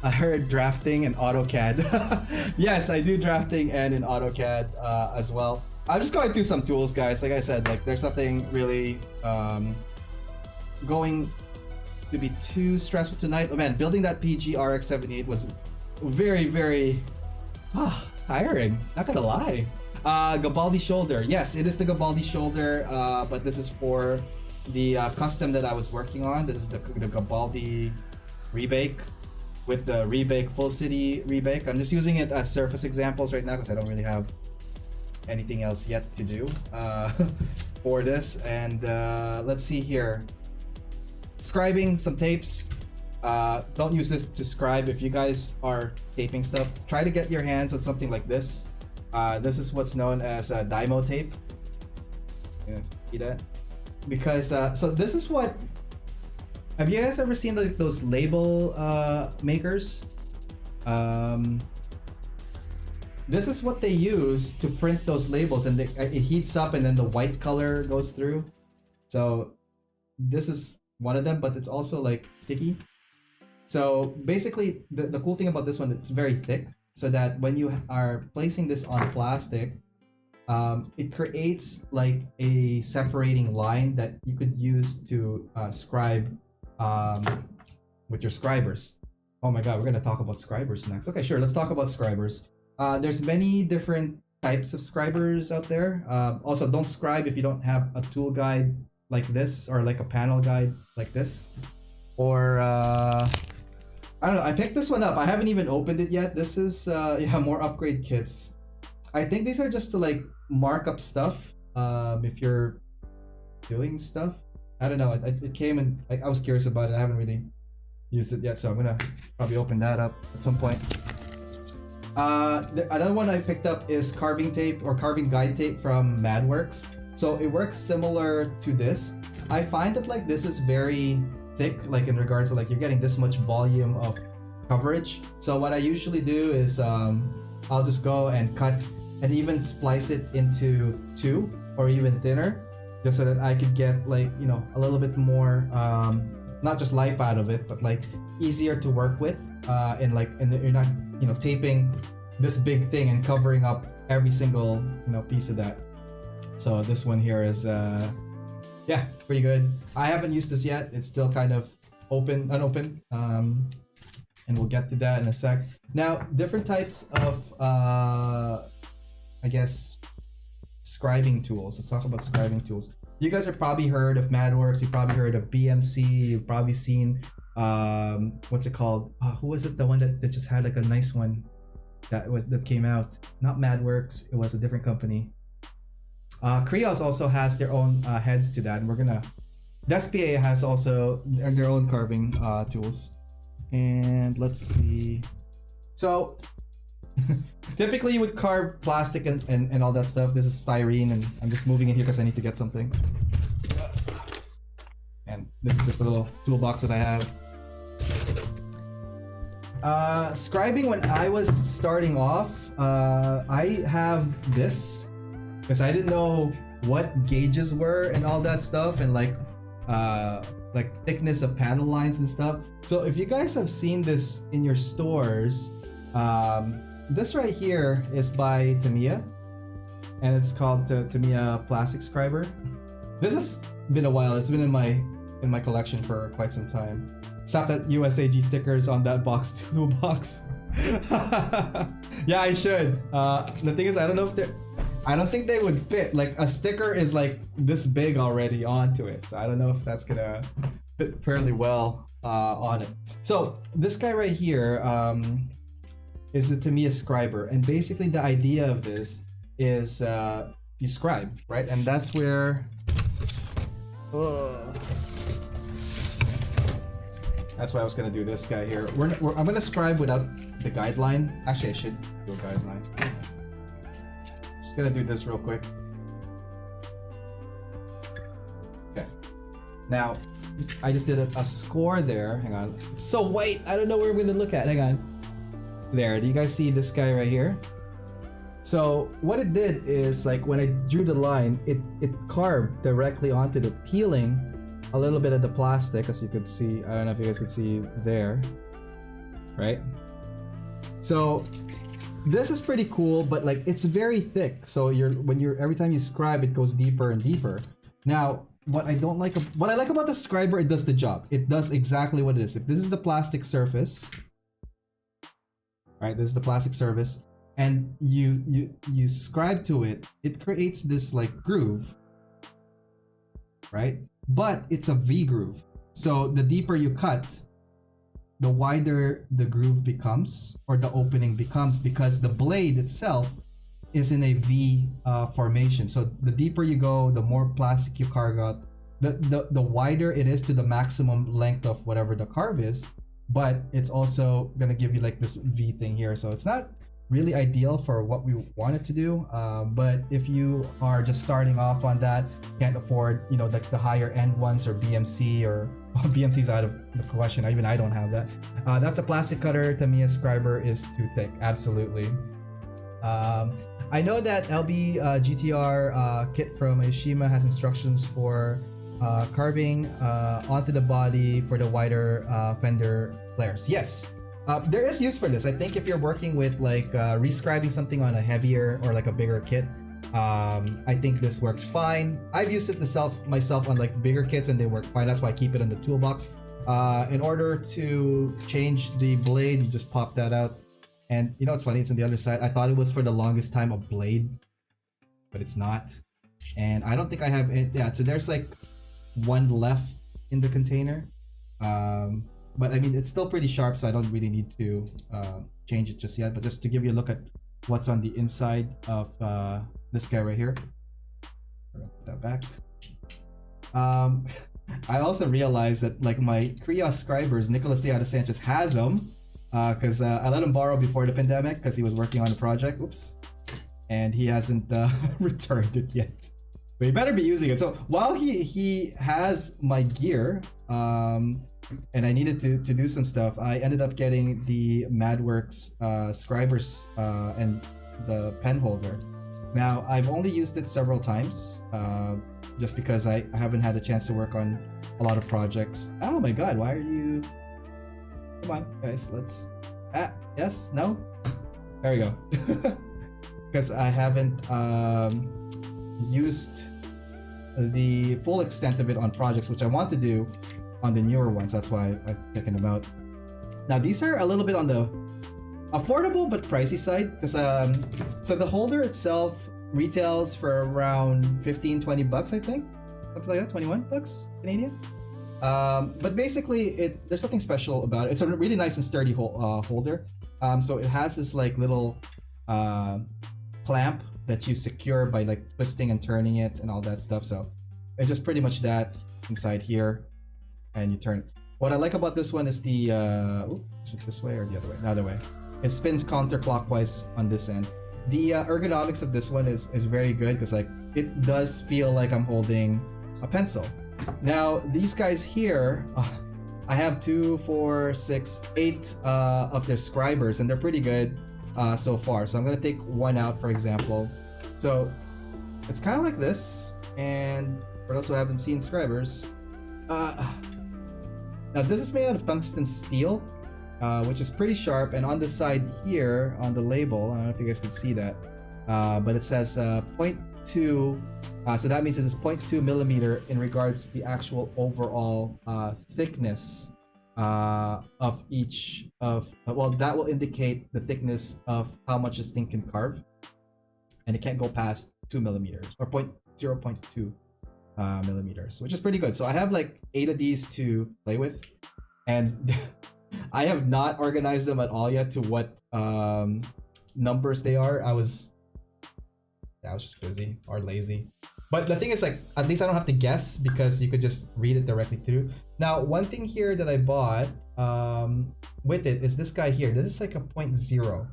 B: heard drafting and AutoCAD. Yes, I do drafting and in AutoCAD as well. I'm just going through some tools, guys. Like I said, like there's nothing really going to be too stressful tonight. Oh man, building that PG RX 78 was very, very tiring. Not gonna lie. Gabaldi shoulder. Yes, it is the Gabaldi shoulder, but this is for the custom that I was working on. This is the Gabaldi rebake with the rebake full city rebake. I'm just using it as surface examples right now because I don't really have anything else yet to do for this. And let's see here. Scribing some tapes. Don't use this to scribe. If you guys are taping stuff, try to get your hands on something like this. This is what's known as Dymo tape. See that? Because so this is what. Have you guys ever seen like those label makers? This is what they use to print those labels, and it heats up, and then the white color goes through. So this is one of them, but it's also like sticky. So basically, the cool thing about this one, it's very thick, so that when you are placing this on plastic, it creates like a separating line that you could use to scribe with your scribers. Oh my god, we're gonna talk about scribers next. Okay, sure, let's talk about scribers. There's many different types of scribers out there. Also, don't scribe if you don't have a tool guide like this, or like a panel guide like this. Or I don't know, I picked this one up. I haven't even opened it yet. This is yeah, more upgrade kits. I think these are just to like mark up stuff if you're doing stuff. I don't know, it came and I was curious about it. I haven't really used it yet, so I'm gonna probably open that up at some point. Another one I picked up is carving tape or carving guide tape from MadWorks. So it works similar to this. I find that like this is very thick, like in regards to like you're getting this much volume of coverage. So what I usually do is I'll just go and cut and even splice it into 2 or even thinner, just so that I could get like, you know, a little bit more not just life out of it, but like easier to work with, and you're not, you know, taping this big thing and covering up every single, you know, piece of that. So this one here is yeah, pretty good. I haven't used this yet. It's still kind of unopened, and we'll get to that in a sec. Now, different types of I guess scribing tools. Let's talk about scribing tools. You guys have probably heard of MadWorks. You've probably heard of BMC. You've probably seen what's it called? Who was it? The one that just had like a nice one that came out. Not MadWorks. It was a different company. Krios also has their own heads to that, and we're gonna. Despa has also their own carving tools. And let's see. So typically you would carve plastic and all that stuff. This is styrene, and I'm just moving it here because I need to get something. And this is just a little toolbox that I have. Scribing, when I was starting off, I have this. because I didn't know what gauges were and all that stuff, and like thickness of panel lines and stuff. So if you guys have seen this in your stores, this right here is by Tamiya, and it's called Tamiya Plastic Scriber. This has been a while. It's been in my collection for quite some time. Stop that USAG stickers on that box toolbox. Yeah, I should. The thing is, I don't think they would fit. Like, a sticker is like this big already onto it, so I don't know if that's gonna fit fairly well on it. So this guy right here is the Tamiya Scriber, and basically the idea of this is you scribe, right? And that's where that's why I was gonna do this guy here. I'm gonna scribe without the guideline. Actually, I should do a guideline. Just gonna do this real quick. Okay. Now, I just did a score there. Hang on. It's so white. I don't know where I'm gonna look at. Hang on. There. Do you guys see this guy right here? So what it did is, like, when I drew the line, it carved directly onto the peeling a little bit of the plastic, as you could see. I don't know if you guys could see there, right? So this is pretty cool, but like, it's very thick. So every time you scribe, it goes deeper and deeper. Now, what I like about the scriber, it does the job. It does exactly what it is. If this is the plastic surface, right? This is the plastic surface, and you scribe to it, it creates this like groove, right? But it's a V groove. So the deeper you cut, the wider the groove becomes, or the opening becomes, because the blade itself is in a V formation. So the deeper you go, the more plastic you carve out, the wider it is to the maximum length of whatever the carve is, but it's also gonna give you like this V thing here. So it's not really ideal for what we want it to do, but if you are just starting off on that, can't afford, you know, like the higher end ones, or BMC, or BMC's out of the question. Even I don't have that. That's a plastic cutter. Tamiya Scriber is too thick. Absolutely. I know that LB GTR kit from Aoshima has instructions for carving onto the body for the wider fender flares. Yes. There is use for this. I think if you're working with like rescribing something on a heavier or like a bigger kit, I think this works fine. I've used it myself on like bigger kits, and they work fine. That's why I keep it in the toolbox. In order to change the blade, you just pop that out. And you know what's funny? It's on the other side. I thought it was for the longest time a blade, but it's not. And I don't think I have it. Yeah, so there's like one left in the container. But I mean, it's still pretty sharp, so I don't really need to change it just yet. But just to give you a look at what's on the inside of this guy right here. Put that back. I also realized that like my Krios scribers, Nicolas Tejada Sanchez has them, because I let him borrow before the pandemic because he was working on a project. Oops. And he hasn't returned it yet. But he better be using it. So while he has my gear, and I needed to do some stuff, I ended up getting the MadWorks scribers and the pen holder. Now, I've only used it several times, just because I haven't had a chance to work on a lot of projects. Oh my god, why are you... Come on, guys, let's... Yes? No? There we go. Because I haven't used the full extent of it on projects, which I want to do on the newer ones. That's why I'm checking them out. Now, these are a little bit on the affordable but pricey side, because so the holder itself retails for around 15-20 bucks, I think, something like that. 21 bucks Canadian. But basically, there's something special about it. It's a really nice and sturdy holder. So it has this like little clamp that you secure by like twisting and turning it and all that stuff. So it's just pretty much that inside here, and you turn it. What I like about this one is the is it this way or the other way? The other way. It spins counterclockwise on this end. The ergonomics of this one is very good, because like it does feel like I'm holding a pencil. Now these guys here, I have 2, 4, 6, 8 of their scribers, and they're pretty good so far. So I'm gonna take one out, for example. So it's kind of like this. And for those who haven't seen Scribers, now this is made out of tungsten steel, which is pretty sharp. And on the side here, on the label, I don't know if you guys can see that, but it says 0.2. So that means this is 0.2 millimeter in regards to the actual overall thickness of each of. Well, that will indicate the thickness of how much this thing can carve, and it can't go past 2 millimeters or 0.2 millimeters, which is pretty good. So I have like 8 of these to play with, and I have not organized them at all yet to what numbers they are. I was just busy or lazy. But the thing is, like, at least I don't have to guess because you could just read it directly through. Now, one thing here that I bought with it is this guy here. This is like a 0.0.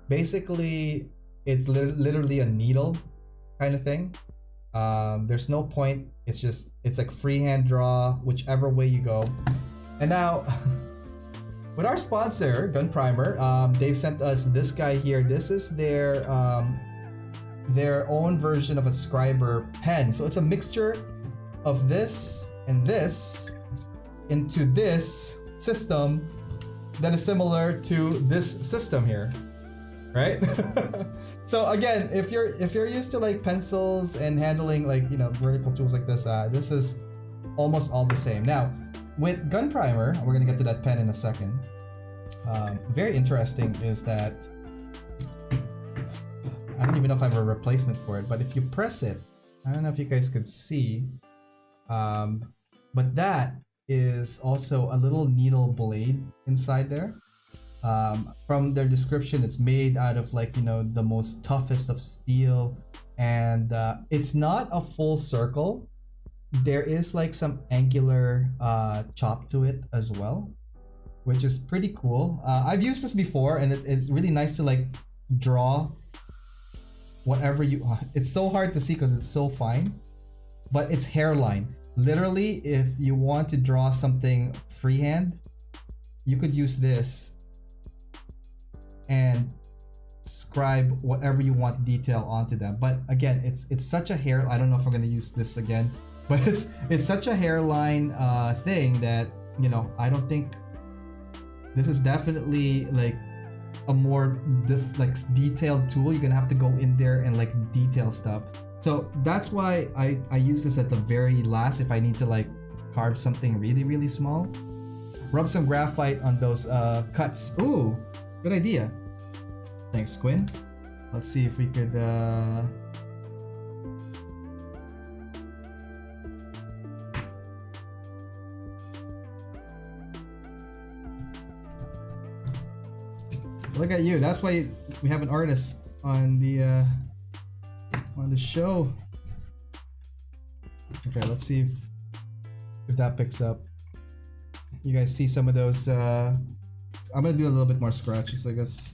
B: Basically, it's literally a needle kind of thing. There's no point. It's like freehand draw, whichever way you go. And now, with our sponsor, Gun Primer, they've sent us this guy here. This is their own version of a scriber pen. So it's a mixture of this and this into this system that is similar to this system here, right? So again, if you're used to like pencils and handling like, you know, vertical tools like this, this is almost all the same. Now with Gun Primer, we're gonna get to that pen in a second. Very interesting is that I don't even know if I have a replacement for it, but if you press it, I don't know if you guys could see, but that is also a little needle blade inside there. From their description, it's made out of like, you know, the most toughest of steel, and it's not a full circle. There is like some angular chop to it as well, which is pretty cool. I've used this before, and it's really nice to like draw whatever you. It's so hard to see because it's so fine, but it's hairline. Literally, if you want to draw something freehand, you could use this and scribe whatever you want detail onto them. But again, it's such a hair. I don't know if I'm gonna use this again, but it's such a hairline thing that, you know, I don't think this is definitely like a more detailed tool. You're gonna have to go in there and like detail stuff. So that's why I use this at the very last if I need to like carve something really, really small. Rub some graphite on those cuts. Ooh, good idea. Thanks, Quinn. Let's see if we could look at you. That's why we have an artist on the show. Okay, let's see if that picks up. You guys see some of those. I'm gonna do a little bit more scratches, I guess.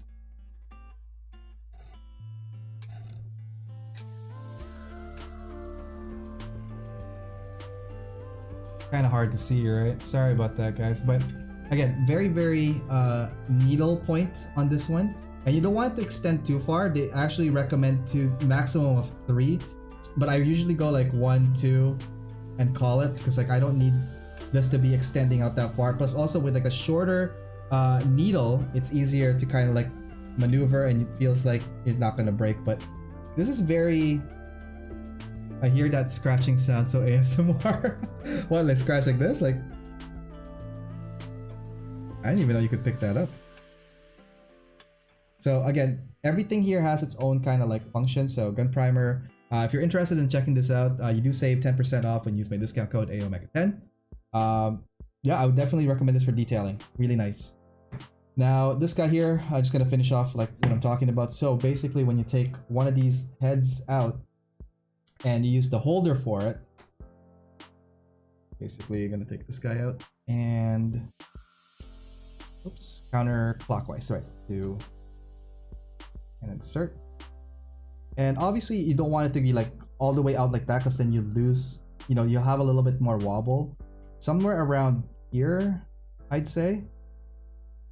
B: Kind of hard to see, right? Sorry about that, guys. But again, very, very needle point on this one. And you don't want to extend too far. They actually recommend to maximum of 3. But I usually go like 1, 2 and call it, because like I don't need this to be extending out that far. Plus also with like a shorter needle, it's easier to kind of like maneuver and it feels like it's not gonna break. But this is very... I hear that scratching sound, so ASMR. What, like scratch like this? Like, I didn't even know you could pick that up. So again, everything here has its own kind of like function. So Gun Primer, if you're interested in checking this out, you do save 10% off and use my discount code AOMECHA10. Yeah, I would definitely recommend this for detailing. Really nice. Now this guy here, I'm just gonna finish off like what I'm talking about. So basically, when you take one of these heads out and you use the holder for it, basically you're gonna take this guy out and oops, counterclockwise, right? To and insert. And obviously you don't want it to be like all the way out like that, because then you lose, you know, you have a little bit more wobble. Somewhere around here, I'd say,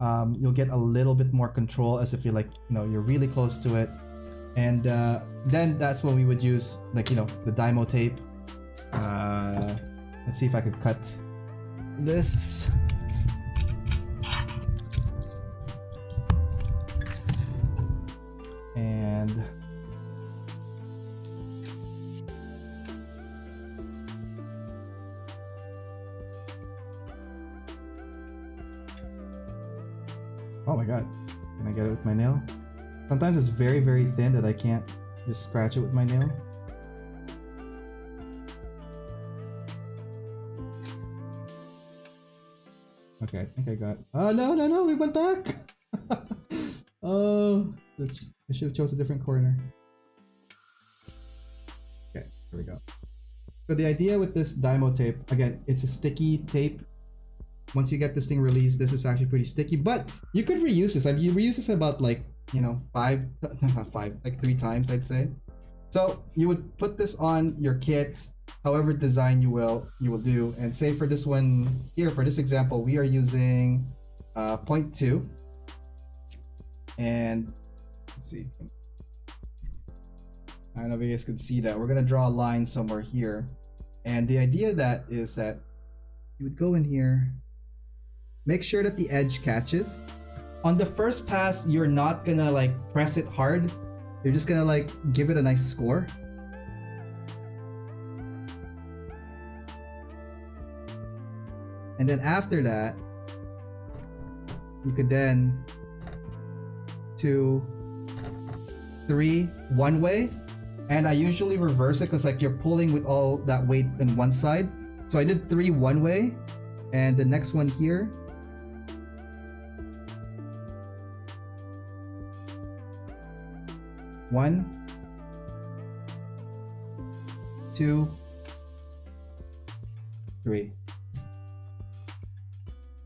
B: you'll get a little bit more control, as if you're like, you know, you're really close to it. And then that's when we would use, like, you know, the Dymo tape. Let's see if I could cut this. And oh my god, can I get it with my nail? Sometimes it's very, very thin that I can't just scratch it with my nail. Okay, I think I got. Oh no, we went back. Oh, I should have chose a different corner. Okay, here we go. So the idea with this Dymo tape, again, it's a sticky tape. Once you get this thing released, this is actually pretty sticky, but you could reuse this. I mean, you reuse this about, like, you know, like 3 times, I'd say. So you would put this on your kit, however design you will do. And say for this one here, for this example, we are using 0.2. And let's see. I don't know if you guys could see that. We're gonna draw a line somewhere here. And the idea is that you would go in here, make sure that the edge catches. On the first pass, you're not gonna like press it hard. You're just gonna like give it a nice score. And then after that, you could then 2, 3, one way. And I usually reverse it because like you're pulling with all that weight in one side. So I did 3 one way, and the next one here. One, 2, 3.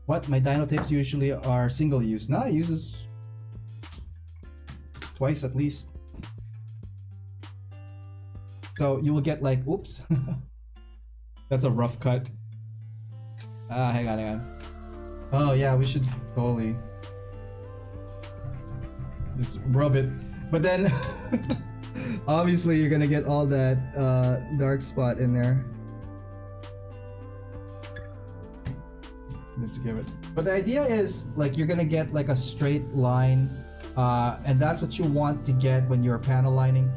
B: What? My dyno tapes usually are single use. No, it uses twice at least. So you will get like, oops. That's a rough cut. Hang on. Oh yeah, we should totally just rub it. But then, obviously you're gonna get all that dark spot in there. Just to give it. But the idea is like you're gonna get like a straight line, and that's what you want to get when you're panel lining.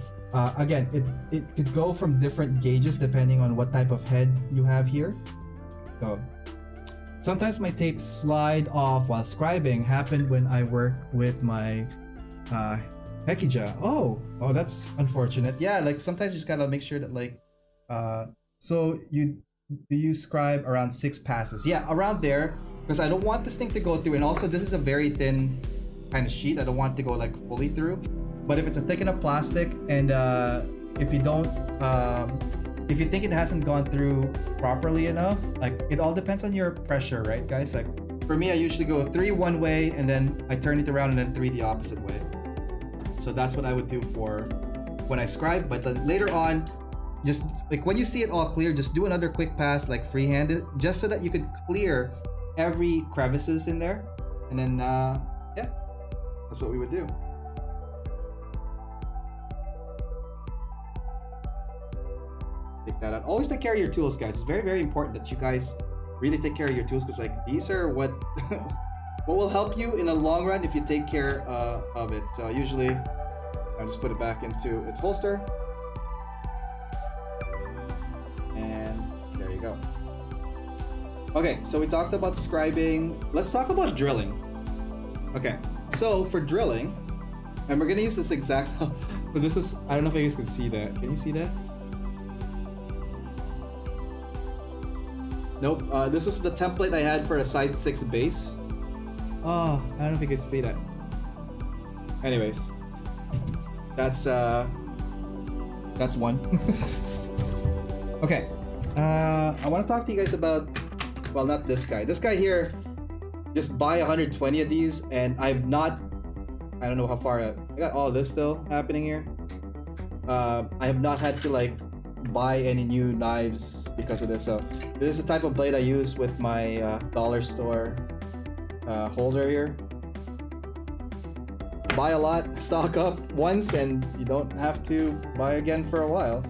B: Again, it could go from different gauges depending on what type of head you have here. So sometimes my tapes slide off while scribing. Happened when I work with my Hekija. Oh, that's unfortunate. Yeah, like sometimes you just gotta make sure that like, so you scribe around 6 passes. Yeah, around there, because I don't want this thing to go through. And also this is a very thin kind of sheet. I don't want it to go like fully through. But if it's a thick enough plastic, and if you don't, if you think it hasn't gone through properly enough, like it all depends on your pressure, right, guys? Like for me, I usually go 3 one way, and then I turn it around, and then 3 the opposite way. So that's what I would do for when I scribe. But then later on, just like when you see it all clear, just do another quick pass, like freehanded, just so that you could clear every crevices in there. And then, yeah, that's what we would do. Take that out. Always take care of your tools, guys. It's very, very important that you guys really take care of your tools, because like these are what what will help you in the long run if you take care of it. So usually I just put it back into its holster, and there you go. Okay, so we talked about scribing. Let's talk about drilling. Okay, so for drilling, and we're gonna use this exact but this is, I don't know if you guys can see that. Can you see that? Nope. This was the template I had for a side 6 base. Oh, I don't know if you can see that. Anyways, that's one. Okay. I want to talk to you guys about, well, not this guy. This guy here, just buy 120 of these, and I've not, I don't know how far I got all this still happening here. I have not had to like buy any new knives because of this. So this is the type of blade I use with my dollar store holder here. buy a lot, stock up once, and you don't have to buy again for a while.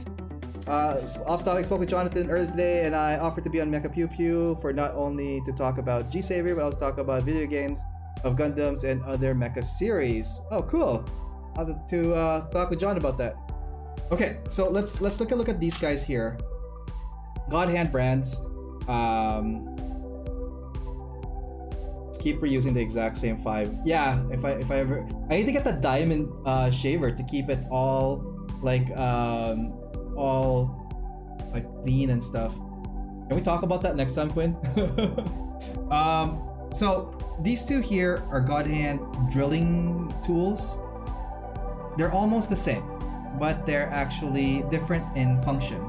B: Off topic, spoke with Jonathan earlier today, and I offered to be on Mecha Pew Pew for not only to talk about G-Savior, but also talk about video games of Gundams and other Mecha series. Oh, cool! I'll have to talk with John about that. Okay, so let's look at these guys here. God Hand brands. Let's keep reusing the exact same 5. Yeah, if I ever, I need to get the diamond shaver to keep it all like clean and stuff. Can we talk about that next time, Quinn? So these two here are God Hand drilling tools. They're almost the same, but they're actually different in function.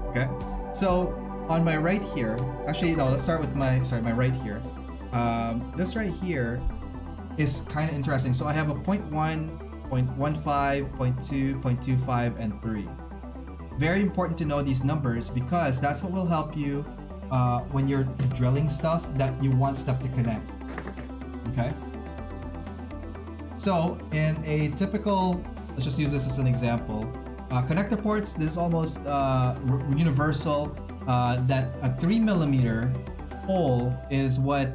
B: Okay, so on my right here, actually no, let's start with my right here. This right here is kind of interesting. So I have a 0.1, 0.15, 0.2, 0.25, and 3. Very important to know these numbers because that's what will help you when you're drilling stuff that you want stuff to connect. Okay. So in a typical, let's just use this as an example. Connector ports, this is almost universal. That a 3mm hole is what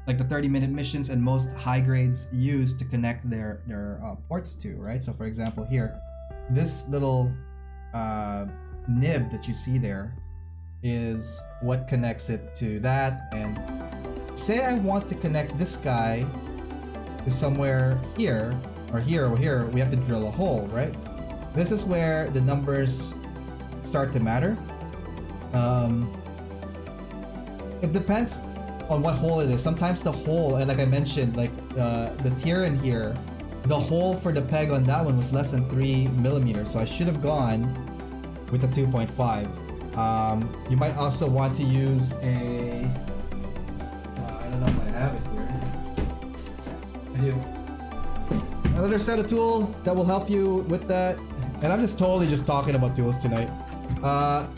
B: like the 30-minute missions and most high grades use to connect their ports to, right? So for example here, this little nib that you see there is what connects it to that. And say I want to connect this guy to somewhere here or here or here, we have to drill a hole, right? This is where the numbers start to matter. It depends on what hole it is. Sometimes the hole, and like I mentioned, like the tier in here, the hole for the peg on that one was less than 3mm, so I should have gone with a 2.5. You might also want to use a, I don't know if I have it here. I do. Another set of tool that will help you with that, and I'm just totally just talking about tools tonight.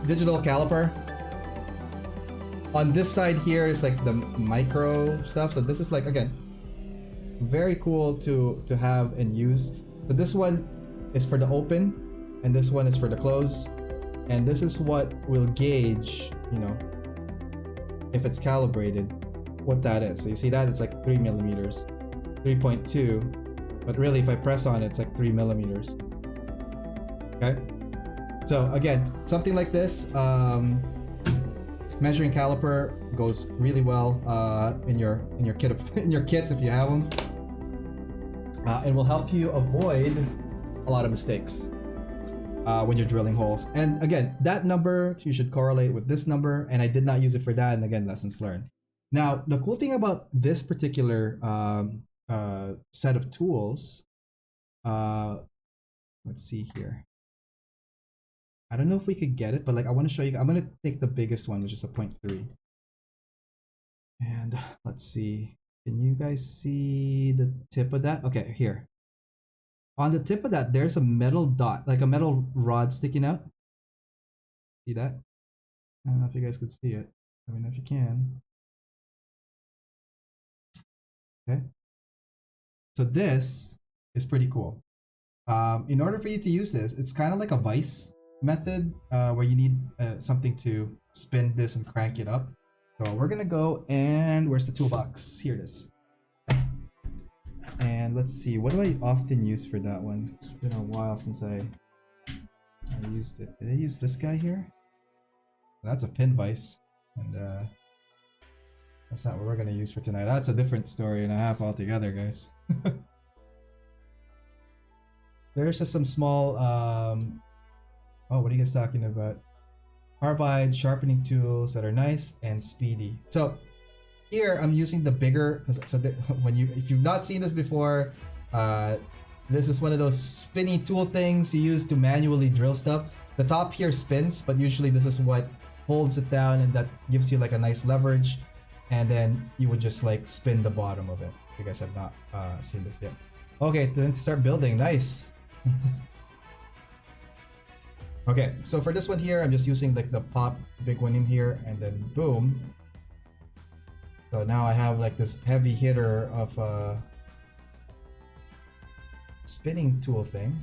B: Digital caliper. On this side here is like the micro stuff. So this is like, again, very cool to have and use. So this one is for the open, and this one is for the close. And this is what will gauge, you know, if it's calibrated, what that is. So you see that it's like 3mm, 3.2, but really if I press on it, it's like 3mm. Okay. So again, something like this, measuring caliper goes really well in your kit in your kits if you have them. It will help you avoid a lot of mistakes when you're drilling holes. And again, that number you should correlate with this number. And I did not use it for that. And again, lessons learned. Now, the cool thing about this particular set of tools, let's see here. I don't know if we could get it, but like I want to show you. I'm gonna take the biggest one, which is a 0.3. And let's see. Can you guys see the tip of that? Okay, here. On the tip of that, there's a metal dot, like a metal rod sticking out. See that? I don't know if you guys could see it. Let me know if you can. Okay. So this is pretty cool. In order for you to use this, it's kind of like a vice method where you need something to spin this and crank it up. So we're gonna go and where's the toolbox? Here it is. And let's see, what do I often use for that one? It's been a while since I used it. Did I use this guy here? That's a pin vise, and that's not what we're gonna use for tonight. That's a different story and a half altogether, guys. There's just some small oh, what are you guys talking about? Carbide sharpening tools that are nice and speedy. So here I'm using the bigger, so that if you've not seen this before, this is one of those spinny tool things you use to manually drill stuff. The top here spins, but usually this is what holds it down, and that gives you like a nice leverage, and then you would just like spin the bottom of it. You guys have not seen this yet. Okay, then to start building. Nice. Okay, so for this one here, I'm just using like the pop big one in here, and then boom. So now I have like this heavy hitter of spinning tool thing.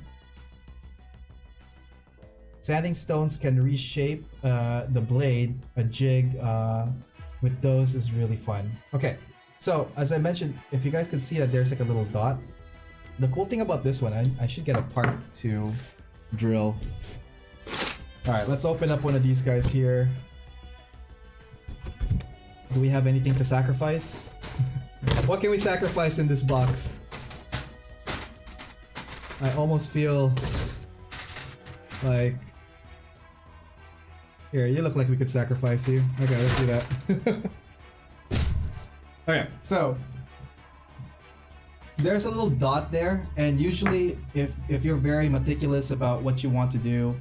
B: Sanding stones can reshape the blade. A jig with those is really fun. Okay, so as I mentioned, if you guys can see that there's like a little dot. The cool thing about this one, I should get a part to drill. All right, let's open up one of these guys here. Do we have anything to sacrifice? What can we sacrifice in this box? I almost feel like... Here, you look like we could sacrifice you. Okay, let's do that. Okay, so there's a little dot there, and usually if you're very meticulous about what you want to do,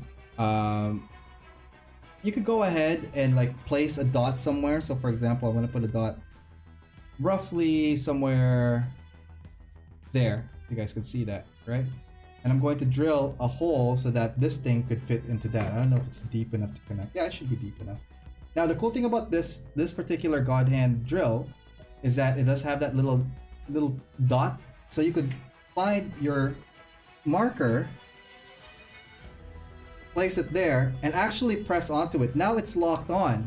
B: you could go ahead and like place a dot somewhere. So for example, I'm gonna put a dot roughly somewhere there. You guys can see that, right? And I'm going to drill a hole so that this thing could fit into that. I don't know if it's deep enough to connect. Yeah, it should be deep enough. Now the cool thing about this particular God Hand drill is that it does have that little dot, so you could find your marker, place it there, and actually press onto it. Now it's locked on.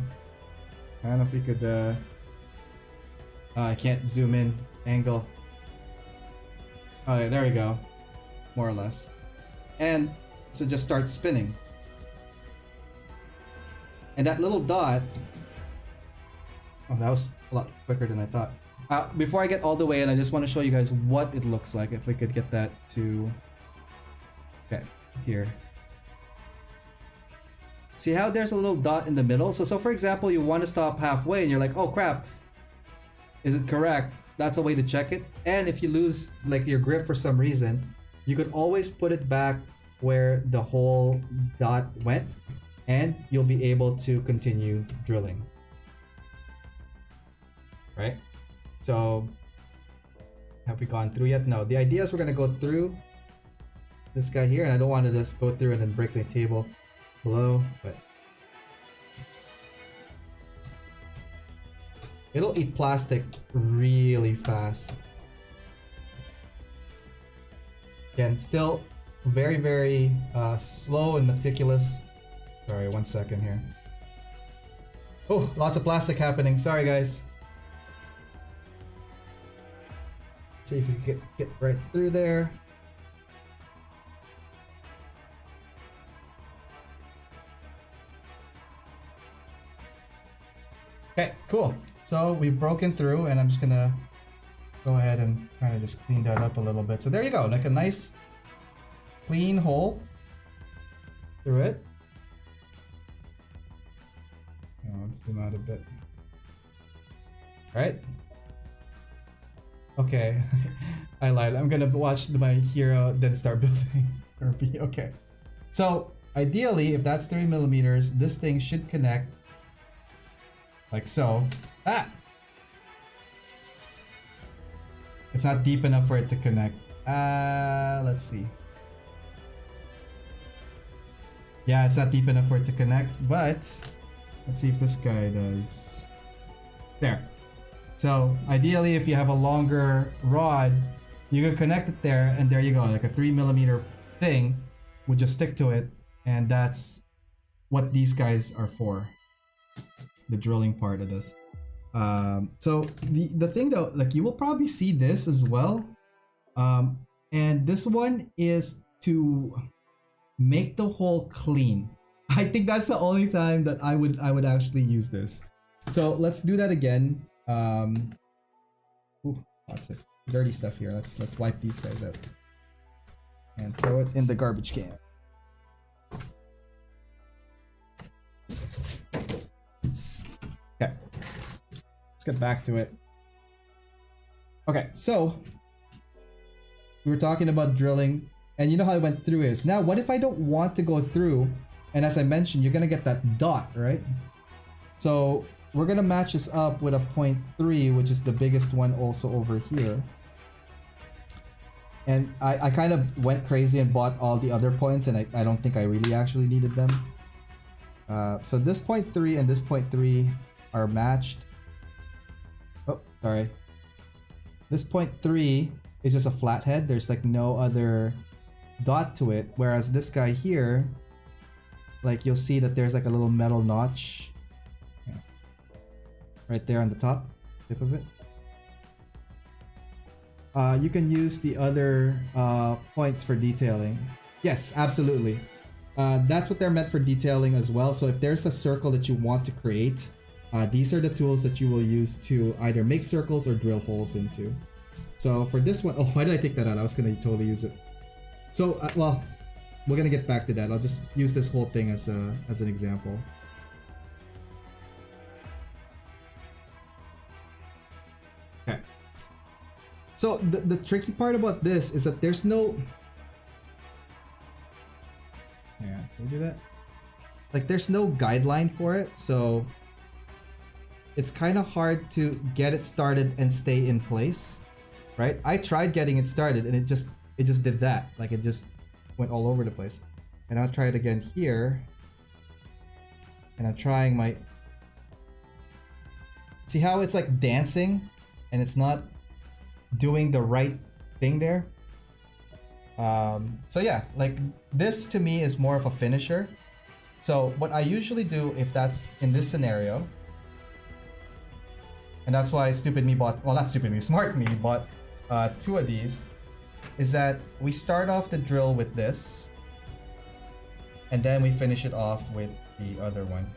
B: I don't know if we could I can't zoom in angle. Alright, there we go. More or less. And so just start spinning. And that little dot... Oh, that was a lot quicker than I thought. Before I get all the way in, I just want to show you guys what it looks like. If we could get that to... Okay, here. See how there's a little dot in the middle? So for example, you want to stop halfway and you're like, oh crap, is it correct? That's a way to check it. And if you lose like your grip for some reason, you could always put it back where the whole dot went, and you'll be able to continue drilling. Right? So, have we gone through yet? No. The idea is we're gonna go through this guy here, and I don't want to just go through and then break the table below, but it'll eat plastic really fast. Again, still very, very slow and meticulous. Sorry, 1 second here. Oh, lots of plastic happening. Sorry, guys. See if we can get right through there. Okay, cool. So we've broken through, and I'm just gonna go ahead and kind of just clean that up a little bit. So there you go, like a nice clean hole through it. Oh, let's zoom out a bit. Right? Okay, I lied. I'm gonna watch my hero, then start building. Okay. So ideally, if that's 3mm, this thing should connect like so. Ah! It's not deep enough for it to connect. Let's see. Yeah, it's not deep enough for it to connect, but let's see if this guy does. There. So ideally, if you have a longer rod, you can connect it there, and there you go. Like a 3mm thing would just stick to it, and that's what these guys are for. The drilling part of this. So the thing though, like you will probably see this as well, and this one is to make the hole clean. I think that's the only time that I would actually use this. So let's do that again. Ooh, lots of dirty stuff here. Let's wipe these guys out and throw it in the garbage can. Okay, let's get back to it. Okay, so we were talking about drilling, and you know how I went through it. Now, what if I don't want to go through? And as I mentioned, you're gonna get that dot, right? So we're gonna match this up with a 0.3, which is the biggest one also over here. And I kind of went crazy and bought all the other points, and I don't think I really actually needed them. So this 0.3 and this 0.3 are matched. Oh, sorry. This 0.3 is just a flathead. There's like no other dot to it. Whereas this guy here, like you'll see that there's like a little metal notch right there on the top tip of it. You can use the other points for detailing. Yes, absolutely. That's what they're meant for detailing as well. So if there's a circle that you want to create, these are the tools that you will use to either make circles or drill holes into. So for this one, oh, why did I take that out? I was gonna totally use it. So, well, we're gonna get back to that. I'll just use this whole thing as an example. Okay. So the tricky part about this is that there's no... Yeah, can you do that? Like there's no guideline for it, so it's kind of hard to get it started and stay in place, right? I tried getting it started and it just did that. Like it just went all over the place. And I'll try it again here. And I'm trying my... See how it's like dancing and it's not doing the right thing there? So yeah, like this to me is more of a finisher. So what I usually do if that's in this scenario, and that's why stupid me bought, well not stupid me, smart me bought 2 of these, is that we start off the drill with this and then we finish it off with the other one.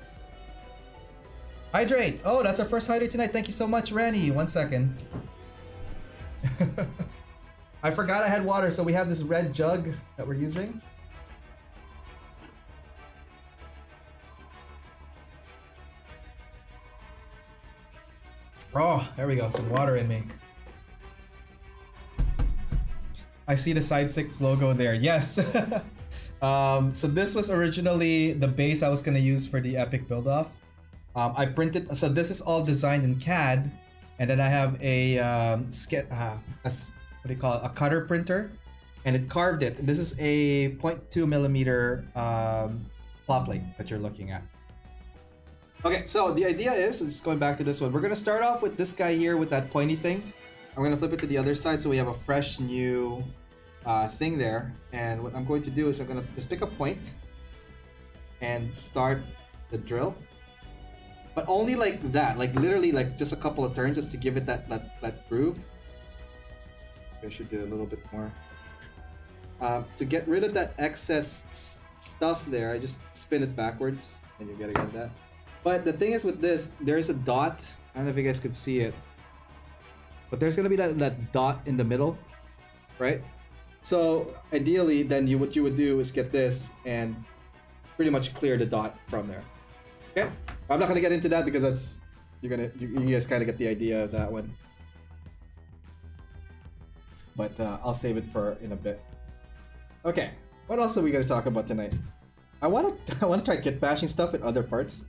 B: Hydrate! Oh, that's our first hydrate tonight. Thank you so much, Ranny. 1 second. I forgot I had water, so we have this red jug that we're using. Oh, there we go, some water in me. I see the Side 6 logo there, yes! So this was originally the base I was gonna use for the Epic build-off. I printed, so this is all designed in CAD, and then I have a what do you call it? A cutter printer, and it carved it. This is a 0.2 millimeter plot plate that you're looking at. Okay, so the idea is, just going back to this one, we're gonna start off with this guy here with that pointy thing. I'm gonna flip it to the other side so we have a fresh new thing there. And what I'm going to do is I'm gonna just pick a point and start the drill. But only like that, like literally like just a couple of turns just to give it that groove. I should do a little bit more. To get rid of that excess stuff there, I just spin it backwards and you gotta get that. But the thing is with this, there's a dot. I don't know if you guys could see it. But there's gonna be that dot in the middle, right? So ideally, then what you would do is get this and pretty much clear the dot from there. Okay? I'm not gonna get into that because that's you guys kind of get the idea of that one. But I'll save it for in a bit. Okay, what else are we gonna talk about tonight? I wanna try kit bashing stuff in other parts,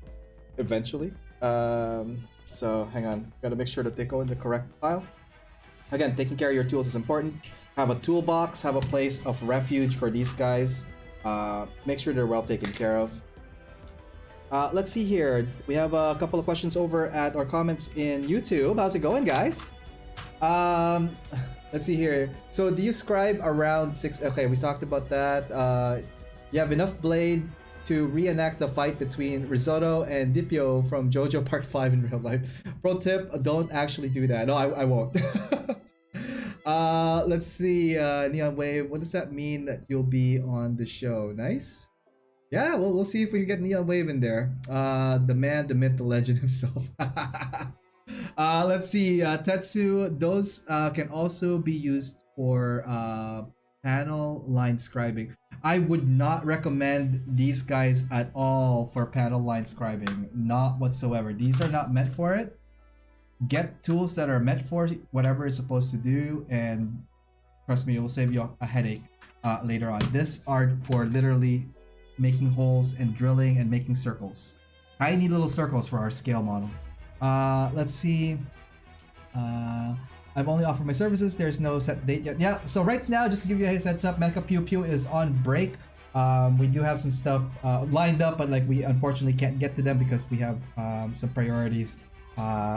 B: eventually. So hang on, gotta make sure that they go in the correct pile. Again, taking care of your tools is important. Have a toolbox, have a place of refuge for these guys. Make sure they're well taken care of. Let's see here. We have a couple of questions over at our comments in YouTube. How's it going, guys? Let's see here. So do you scribe around 6? Okay, we talked about that. You have enough blade to reenact the fight between Risotto and Dipio from JoJo Part 5 in real life. Pro tip, don't actually do that. No, I won't. Let's see, Neon Wave, what does that mean that you'll be on the show? Nice. Yeah, we'll see if we can get Neon Wave in there. The man, the myth, the legend himself. Let's see, Tetsu, those can also be used for panel line scribing. I would not recommend these guys at all for panel line scribing. Not whatsoever. These are not meant for it. Get tools that are meant for whatever it's supposed to do, and trust me, it will save you a headache later on. This are for literally making holes and drilling and making circles. Tiny little circles for our scale model. Let's see. I've only offered my services. There's no set date yet. Yeah, so right now, just to give you a heads up, Mecha Pew Pew is on break. We do have some stuff lined up, but like we unfortunately can't get to them because we have some priorities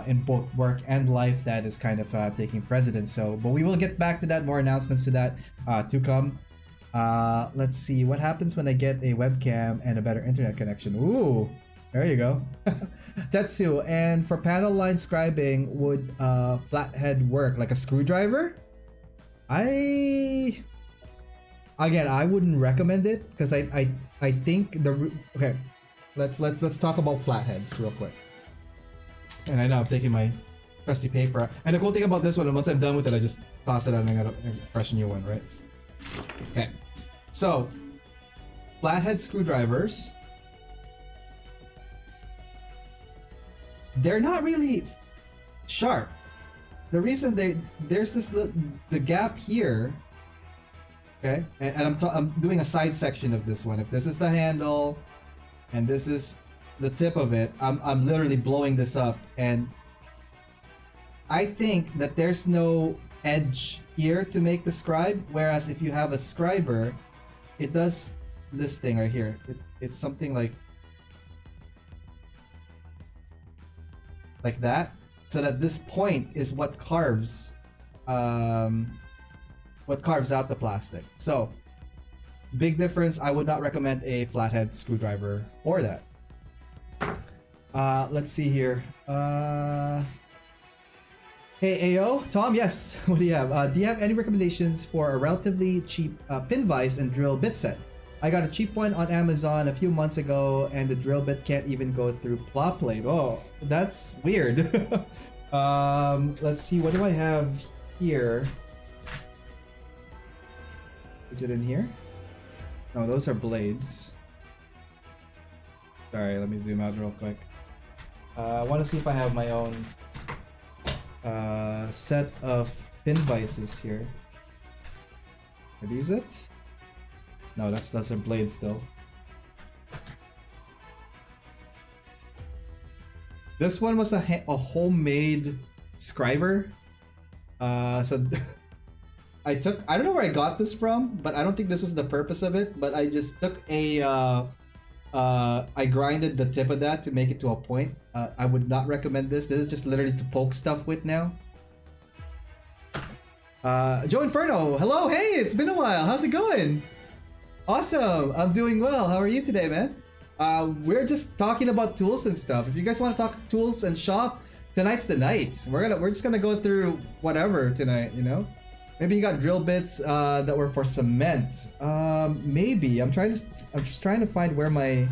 B: in both work and life that is kind of taking precedence. So, but we will get back to that, more announcements to that to come. Let's see what happens when I get a webcam and a better internet connection. Ooh, there you go. Tetsu, and for panel line scribing, would flathead work like a screwdriver? I wouldn't recommend it because I think okay, let's talk about flatheads real quick. And I know I'm taking my trusty paper. And the cool thing about this one, once I'm done with it, I just toss it out and I got a fresh new one, right? Okay. So, flathead screwdrivers. They're not really sharp. The reason there's the gap here. Okay, and I'm doing a side section of this one. If this is the handle, and this is the tip of it, I'm literally blowing this up, and I think that there's no edge here to make the scribe. Whereas if you have a scriber, it does this thing right here. It's something like that, so that this point is what carves out the plastic. So big difference. I would not recommend a flathead screwdriver for that. Let's see here. Hey AO, Tom, yes. What do you have? Do you have any recommendations for a relatively cheap pin vise and drill bit set? I got a cheap one on Amazon a few months ago, and the drill bit can't even go through plot plate. Oh, that's weird. Let's see. What do I have here? Is it in here? No, those are blades. Sorry, let me zoom out real quick. I want to see if I have my own set of pin vices here. Are these it? No, that's a blade still. This one was a homemade scriber. So I don't know where I got this from, but I don't think this was the purpose of it. But I just took I grinded the tip of that to make it to a point. I would not recommend this. This is just literally to poke stuff with now. Joe Inferno, hello, hey, it's been a while. How's it going? Awesome, I'm doing well. How are you today, man? We're just talking about tools and stuff. If you guys want to talk tools and shop, tonight's the night. We're just gonna go through whatever tonight, you know. Maybe you got drill bits that were for cement. Maybe I'm just trying to find where my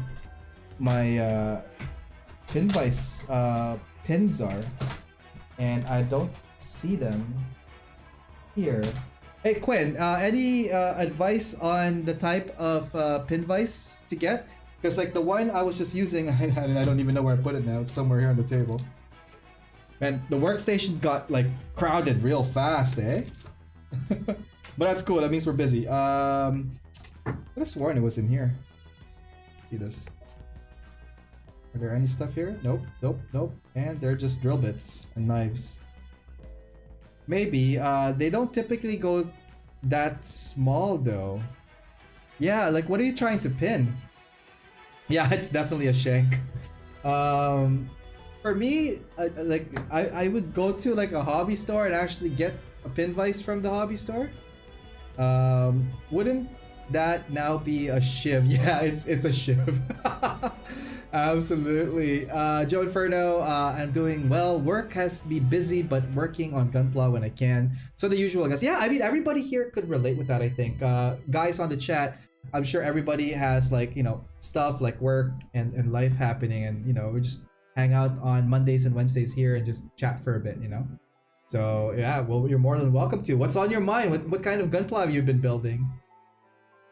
B: pin vise pins are, and I don't see them here. Hey Quinn, any advice on the type of pin vise to get? Because like the one I was just using, I don't even know where I put it now. It's somewhere here on the table. And the workstation got like crowded real fast, eh? But that's cool. That means we're busy. I could have sworn it was in here. See this? Are there any stuff here? Nope, nope, nope. And they're just drill bits and knives. Maybe. They don't typically go that small though. Yeah, like what are you trying to pin? Yeah, it's definitely a shank. For me, I would go to like a hobby store and actually get a pin vise from the hobby store. Wouldn't that now be a shiv? Yeah, it's a shiv. Absolutely. Joe Inferno, I'm doing well. Work has to be busy, but working on Gunpla when I can. So the usual, guys. Yeah, I mean, everybody here could relate with that, I think. Guys on the chat, I'm sure everybody has like, you know, stuff like work and life happening, and you know, we just hang out on Mondays and Wednesdays here and just chat for a bit, you know. So yeah, well, you're more than welcome to. What's on your mind? What kind of gunpla have you been building?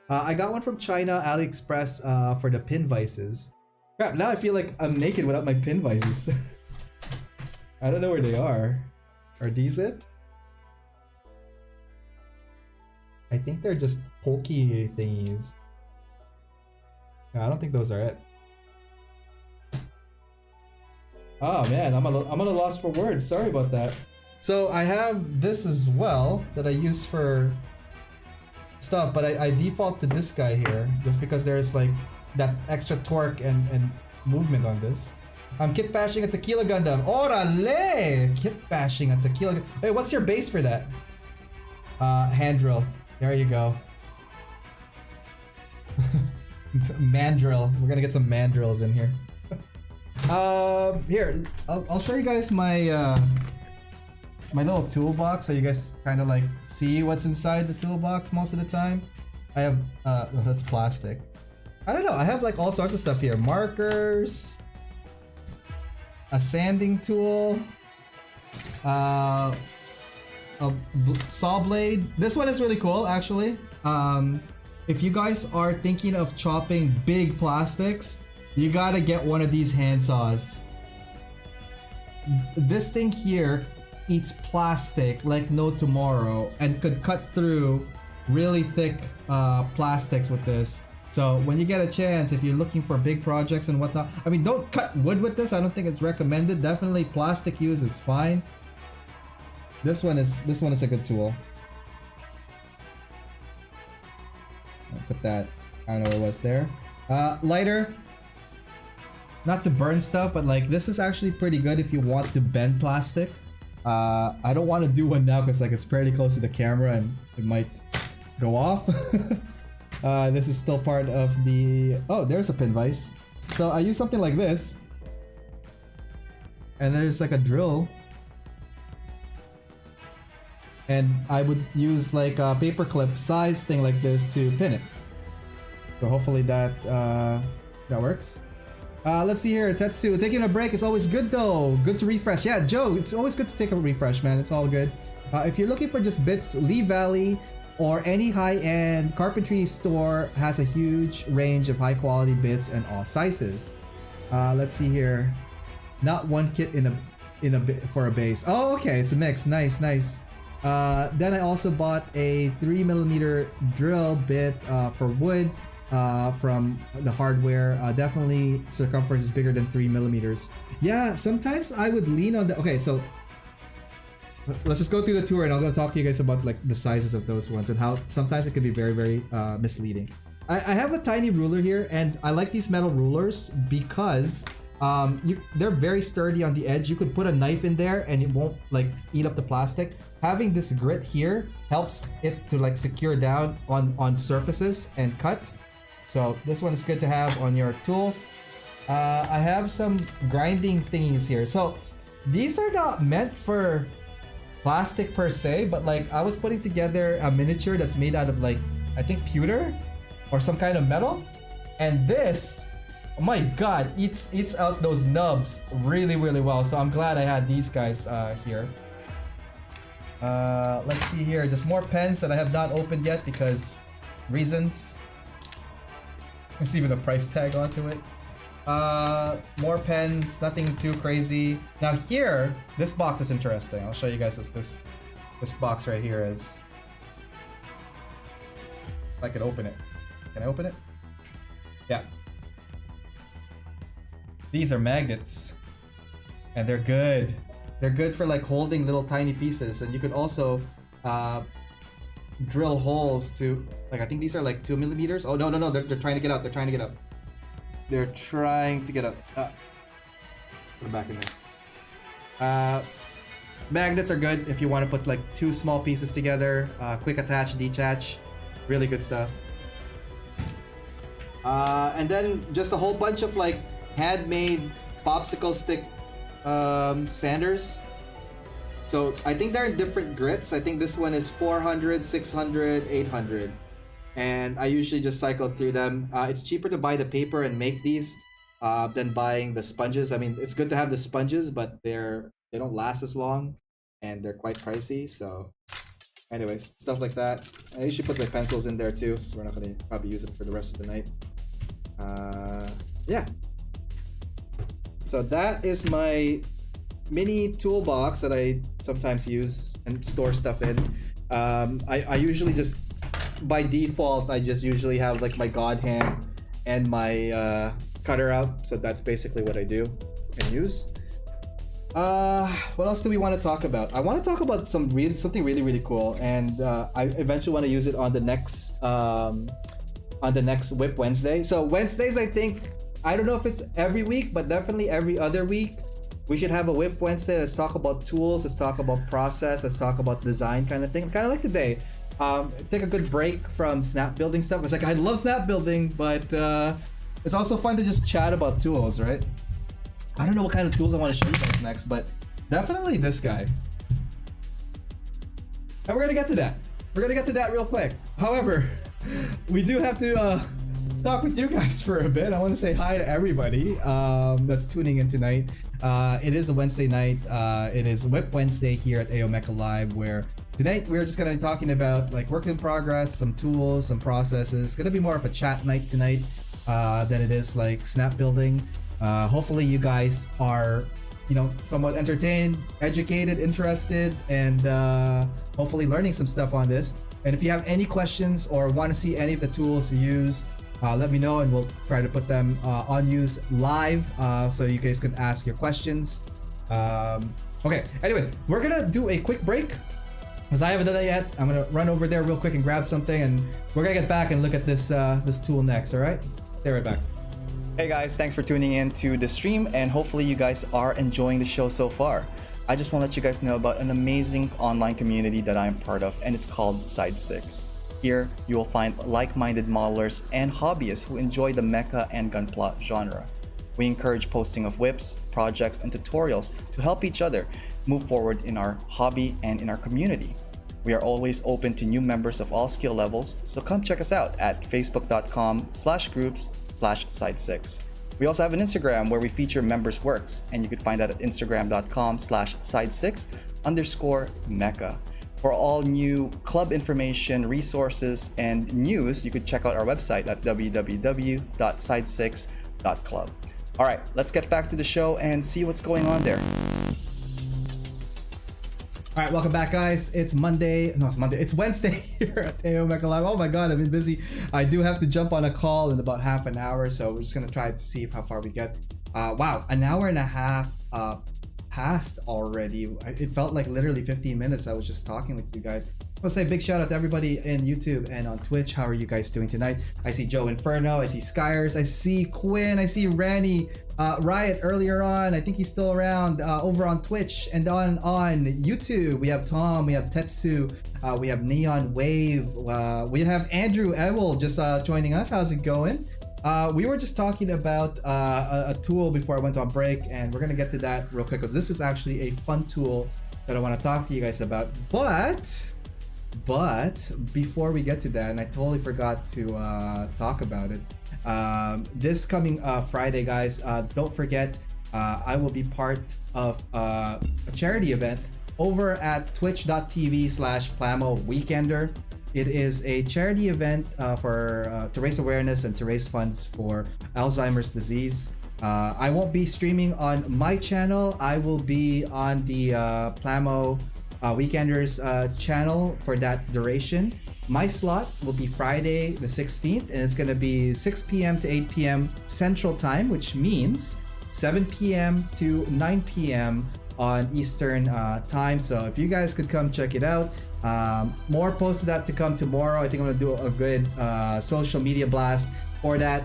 B: I got one from China, AliExpress, for the pin vices. Crap, now I feel like I'm naked without my pin vices. I don't know where they are. Are these it? I think they're just pokey thingies. No, I don't think those are it. Oh man, I'm at a loss for words. Sorry about that. So I have this as well that I use for stuff, but I default to this guy here just because there's like that extra torque and movement on this. I'm kit bashing a tequila Gundam. Orale! Kit bashing a tequila. Wait, what's your base for that? Hand drill. There you go. Mandrill. We're gonna get some mandrills in here. Here, I'll show you guys my my little toolbox so you guys kind of like see what's inside the toolbox most of the time. I have well, that's plastic. I don't know. I have like all sorts of stuff here. Markers, a sanding tool, a saw blade. This one is really cool, actually. If you guys are thinking of chopping big plastics, you gotta get one of these hand saws. This thing here eats plastic like no tomorrow and could cut through really thick plastics with this. So when you get a chance, if you're looking for big projects and whatnot, I mean, don't cut wood with this. I don't think it's recommended. Definitely plastic use is fine. This one is a good tool. I'll put that, I don't know what it was there. Lighter. Not to burn stuff, but like this is actually pretty good if you want to bend plastic. I don't want to do one now because like it's pretty close to the camera and it might go off. This is still part of the... Oh, there's a pin vise. So I use something like this. And there's like a drill. And I would use like a paperclip size thing like this to pin it. So hopefully that works. Let's see here, Tetsu, taking a break is always good though. Good to refresh. Yeah, Joe, it's always good to take a refresh, man. It's all good. If you're looking for just bits, Lee Valley or any high-end carpentry store has a huge range of high-quality bits and all sizes. Let's see here. Not one kit for a base. Oh, okay, it's a mix. Nice, nice. Then I also bought a 3mm drill bit for wood. From the hardware. Definitely circumference is bigger than 3mm. Yeah, sometimes I would lean on the... Okay, so let's just go through the tour and I'm going to talk to you guys about like the sizes of those ones and how sometimes it can be very, very misleading. I have a tiny ruler here and I like these metal rulers because they're very sturdy on the edge. You could put a knife in there and it won't like eat up the plastic. Having this grit here helps it to like secure down on surfaces and cut. So this one is good to have on your tools. I have some grinding thingies here. So these are not meant for plastic per se, but like I was putting together a miniature that's made out of like, I think pewter or some kind of metal. And this, oh my god, eats out those nubs really, really well. So I'm glad I had these guys here. Let's see here, just more pens that I have not opened yet because reasons. There's even a price tag onto it. More pens, nothing too crazy. Now here, this box is interesting. I'll show you guys what this box right here is. If I could open it. Can I open it? Yeah. These are magnets. And they're good. They're good for like holding little tiny pieces, and you could also drill holes to like, I think these are like 2mm. Oh no, they're trying to get out. They're trying to get up. They're trying to get up. Put them back in there. Magnets are good if you want to put like two small pieces together. Quick attach, detach, really good stuff. And then just a whole bunch of like handmade popsicle stick sanders. So I think they're in different grits. I think this one is 400, 600, 800. And I usually just cycle through them. It's cheaper to buy the paper and make these than buying the sponges. I mean, it's good to have the sponges, but they don't last as long and they're quite pricey. So anyways, stuff like that. I usually put my pencils in there too, so we're not gonna probably use it for the rest of the night. Yeah. So that is my mini toolbox that I sometimes use and store stuff in. I usually just, by default, I just usually have like my god hand and my cutter out. So that's basically what I do and use. What else do we want to talk about? I want to talk about something really, really cool, and I eventually want to use it on the next Whip Wednesday. So Wednesdays, I think I don't know if it's every week, but definitely every other week. We should have a Whip Wednesday. Let's talk about tools. Let's talk about process. Let's talk about design kind of thing. Kind of like today. Take a good break from snap building stuff. It's like I love snap building, but it's also fun to just chat about tools, right? I don't know what kind of tools I want to show you guys next, but definitely this guy. And we're gonna get to that. We're gonna get to that real quick. However, we do have to talk with you guys for a bit. I want to say hi to everybody that's tuning in tonight. It is a Wednesday night. It is Whip Wednesday here at AO Mecha Live, where tonight we're just gonna be talking about like work in progress, some tools, some processes. It's gonna be more of a chat night tonight than it is like snap building. Hopefully you guys are, you know, somewhat entertained, educated, interested, and hopefully learning some stuff on this. And if you have any questions or want to see any of the tools used, let me know and we'll try to put them on use live so you guys can ask your questions. Okay, anyways, we're gonna do a quick break because I haven't done that yet. I'm gonna run over there real quick and grab something, and we're gonna get back and look at this this tool next. All right, stay right back.
A: Hey guys, thanks for tuning in to the stream, and hopefully you guys are enjoying the show so far. I just want to let you guys know about an amazing online community that I'm part of, and it's called Side 6. Here, you will find like-minded modelers and hobbyists who enjoy the mecha and gunpla genre. We encourage posting of whips, projects, and tutorials to help each other move forward in our hobby and in our community. We are always open to new members of all skill levels, so come check us out at facebook.com/groups/side6. We also have an Instagram where we feature members' works, and you can find that at instagram.com/side6_mecha. For all new club information, resources, and news, you could check out our website at www.side6.club. All right, let's get back to the show and see what's going on there.
B: All right, welcome back, guys. It's Monday. No, it's Monday. It's Wednesday here at AO Mecha Live. Oh my God, I've been busy. I do have to jump on a call in about half an hour, so we're just gonna try to see how far we get. Wow, an hour and a half passed already. It felt like literally 15 minutes I was just talking with you guys. I want to say a big shout out to everybody in YouTube and on Twitch. How are you guys doing tonight? I see Joe Inferno, I see Skyers, I see Quinn, I see Randy, Riot earlier on. I think he's still around over on Twitch and on YouTube. We have Tom, we have Tetsu, we have Neon Wave, we have Andrew Ewell just joining us. How's it going? We were just talking about a tool before I went on break, and we're gonna get to that real quick because this is actually a fun tool that I want to talk to you guys about. But before we get to that, and I totally forgot to talk about it, this coming Friday, guys, don't forget, I will be part of a charity event over at twitch.tv/Plamo Weekender. It is a charity event to raise awareness and to raise funds for Alzheimer's disease. I won't be streaming on my channel. I will be on the Plamo Weekenders channel for that duration. My slot will be Friday the 16th, and it's going to be 6 p.m. to 8 p.m. Central Time, which means 7 p.m. to 9 p.m. on Eastern Time. So if you guys could come check it out. More posts of that to come tomorrow. I think I'm gonna do a good social media blast for that.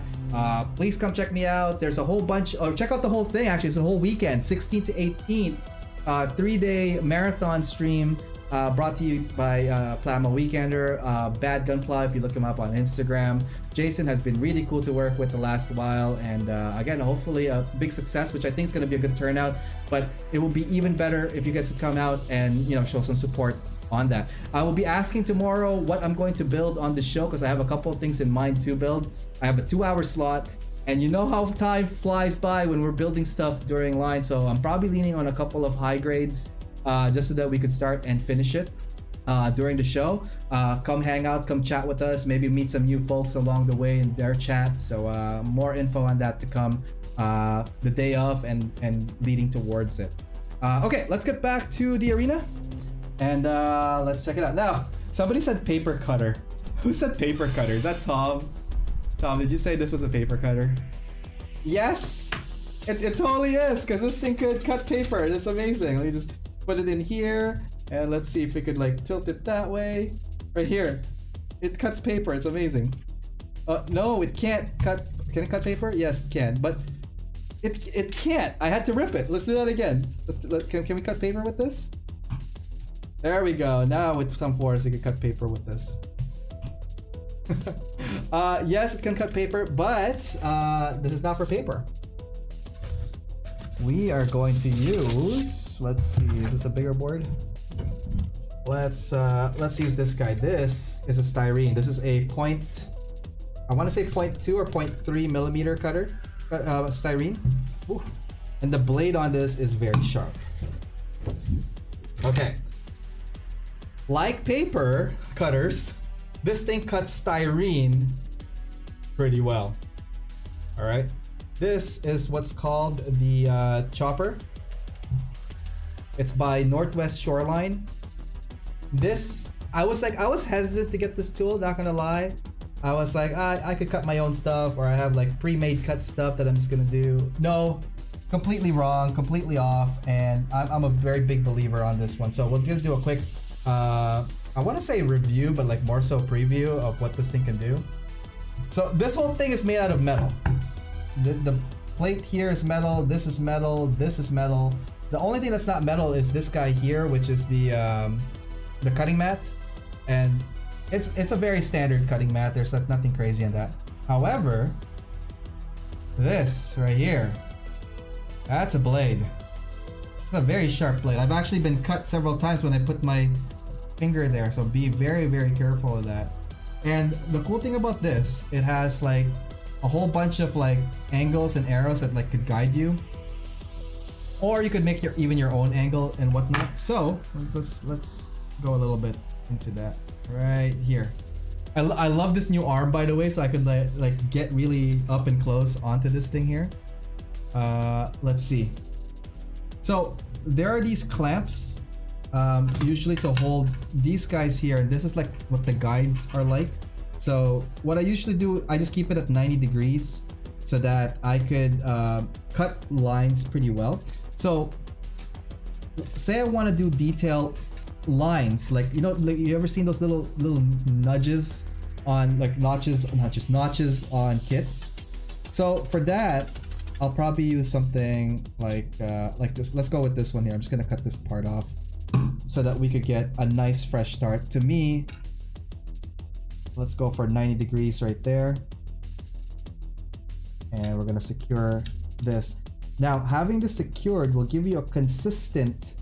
B: Please come check me out. There's a whole bunch, or check out the whole thing. Actually, it's a whole weekend, 16th to 18th, 3-day marathon stream brought to you by Plamo Weekender, Bad Gunpla, if you look him up on Instagram. Jason has been really cool to work with the last while, and again, hopefully a big success, which I think is going to be a good turnout. But it will be even better if you guys could come out and, you know, show some support on that. I will be asking tomorrow what I'm going to build on the show, because I have a couple of things in mind to build. I have a 2-hour slot, and you know how time flies by when we're building stuff during line, so I'm probably leaning on a couple of high grades just so that we could start and finish it during the show. Come hang out, come chat with us, maybe meet some new folks along the way in their chat. So more info on that to come the day of and leading towards it. Okay, let's get back to the arena. And let's check it out. Now, somebody said paper cutter. Who said paper cutter? Is that Tom? Tom, did you say this was a paper cutter? Yes! It totally is, because this thing could cut paper. That's amazing. Let me just put it in here, and let's see if we could like tilt it that way. Right here. It cuts paper. It's amazing. No, it can't cut. Can it cut paper? Yes, it can, but it can't. I had to rip it. Let's do that again. Can we cut paper with this? There we go. Now with some force, it can cut paper with this. Yes, it can cut paper, but this is not for paper. We are going to use, let's see, is this a bigger board? Let's use this guy. This is a styrene. This is a I want to say 0.2 or 0.3 millimeter cutter, styrene. Ooh. And the blade on this is very sharp. Okay. Like paper cutters, this thing cuts styrene pretty well. All right. This is what's called the chopper. It's by Northwest Shoreline. This, I was hesitant to get this tool, not gonna lie. I was like, I could cut my own stuff, or I have like pre-made cut stuff that I'm just gonna do. No, completely wrong, completely off, and I'm a very big believer on this one. So we're gonna do a quick, I want to say review, but like more so preview of what this thing can do. So this whole thing is made out of metal. The plate here is metal, this is metal, this is metal. The only thing that's not metal is this guy here, which is the cutting mat, and it's a very standard cutting mat. There's nothing crazy in that. However, this right here, that's a blade. It's a very sharp blade. I've actually been cut several times when I put my finger there, so be very, very careful of that. And the cool thing about this, it has like a whole bunch of like angles and arrows that like could guide you, or you could make even your own angle and whatnot. So let's go a little bit into that right here. I love this new arm, by the way, so I could like get really up and close onto this thing here. Let's see. So there are these clamps, usually to hold these guys here, and this is like what the guides are like. So what I usually do, I just keep it at 90 degrees so that I could cut lines pretty well. So say I want to do detail lines, like, you know, like, you ever seen those little nudges on like notches on kits? So for that, I'll probably use something like this. Let's go with this one here. I'm just gonna cut this part off so that we could get a nice fresh start. To me, let's go for 90 degrees right there, and we're gonna secure this. Now, having this secured will give you a consistent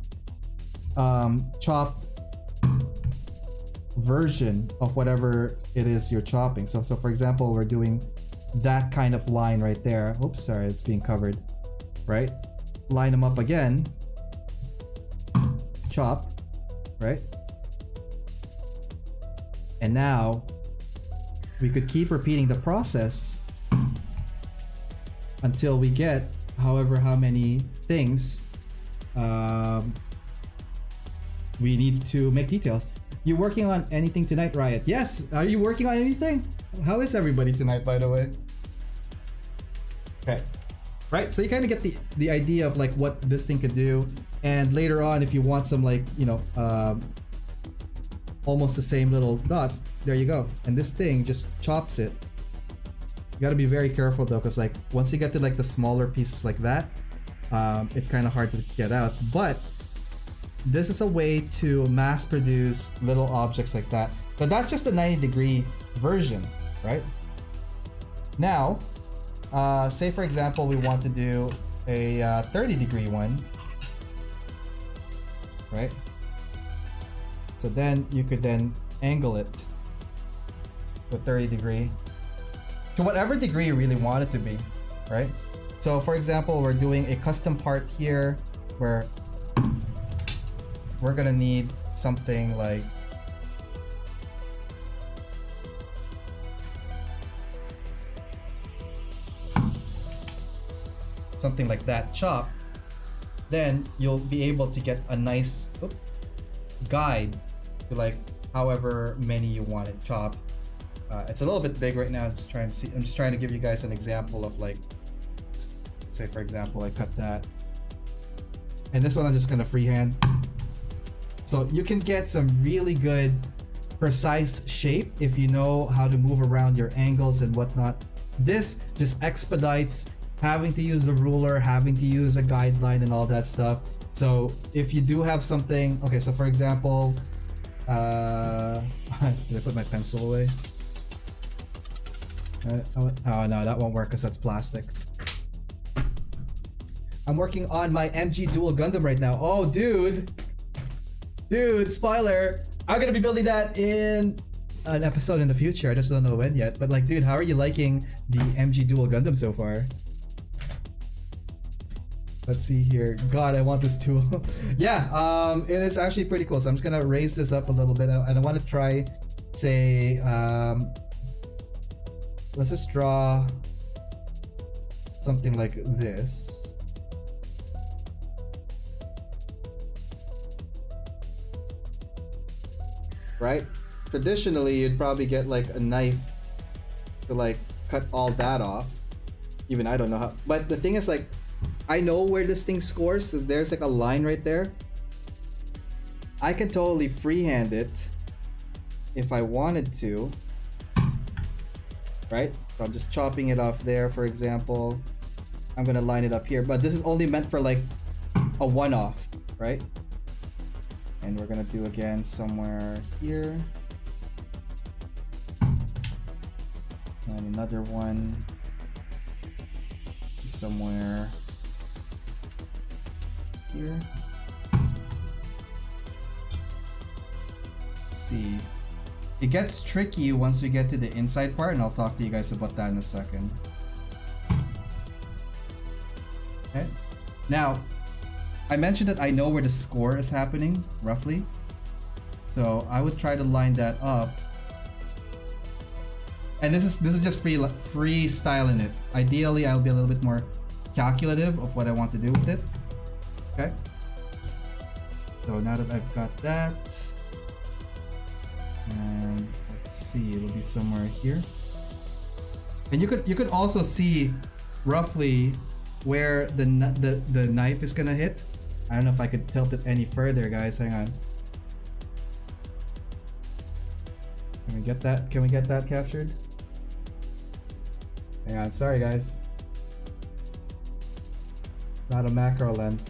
B: chop version of whatever it is you're chopping. So for example, we're doing that kind of line right there. Oops, sorry, it's being covered. Right? Line them up again. Chop. Right? And now we could keep repeating the process until we get how many things we need to make details. You working on anything tonight, Riot? Yes. Are you working on anything? How is everybody tonight, by the way? Okay. Right. So you kind of get the idea of like what this thing could do, and later on, if you want some like, you know, almost the same little dots, there you go. And this thing just chops it. You got to be very careful though, because like once you get to like the smaller pieces like that, it's kind of hard to get out. But this is a way to mass produce little objects like that. But that's just the 90-degree version, right? Now, say for example, we want to do a 30-degree one, right? So then you could then angle it to 30-degree to whatever degree you really want it to be, right? So for example, we're doing a custom part here where we're gonna need something like that chop. Then you'll be able to get a nice guide to like however many you want it chopped. It's a little bit big right now. I'm just trying to give you guys an example of like, say for example, I cut that, and this one I'm just gonna freehand. So you can get some really good precise shape if you know how to move around your angles and whatnot. This just expedites having to use a ruler, having to use a guideline and all that stuff. So if you do have something, okay, so for example, did I put my pencil away? Oh no, that won't work because that's plastic. I'm working on my MG Dual Gundam right now. Oh, dude, spoiler! I'm gonna be building that in an episode in the future. I just don't know when yet. But like, dude, how are you liking the MG Dual Gundam so far? Let's see here. God, I want this tool. Yeah, it is actually pretty cool. So I'm just gonna raise this up a little bit, and I want to try, say, let's just draw something like this. Right? Traditionally, you'd probably get like a knife to like cut all that off. Even I don't know how. But the thing is, like, I know where this thing scores because there's like a line right there. I can totally freehand it if I wanted to. Right? So I'm just chopping it off there, for example. I'm gonna line it up here, but this is only meant for like a one-off, right? And we're gonna do again somewhere here. And another one somewhere here. Let's see. It gets tricky once we get to the inside part, and I'll talk to you guys about that in a second. Okay. Now, I mentioned that I know where the score is happening, roughly. So I would try to line that up. And this is just freestyling it. Ideally, I'll be a little bit more calculative of what I want to do with it. Okay. So now that I've got that, and let's see, it'll be somewhere here. And you could also see roughly where the knife is gonna hit. I don't know if I could tilt it any further, guys. Hang on. Can we get that? Can we get that captured? Hang on. Sorry, guys. Not a macro lens.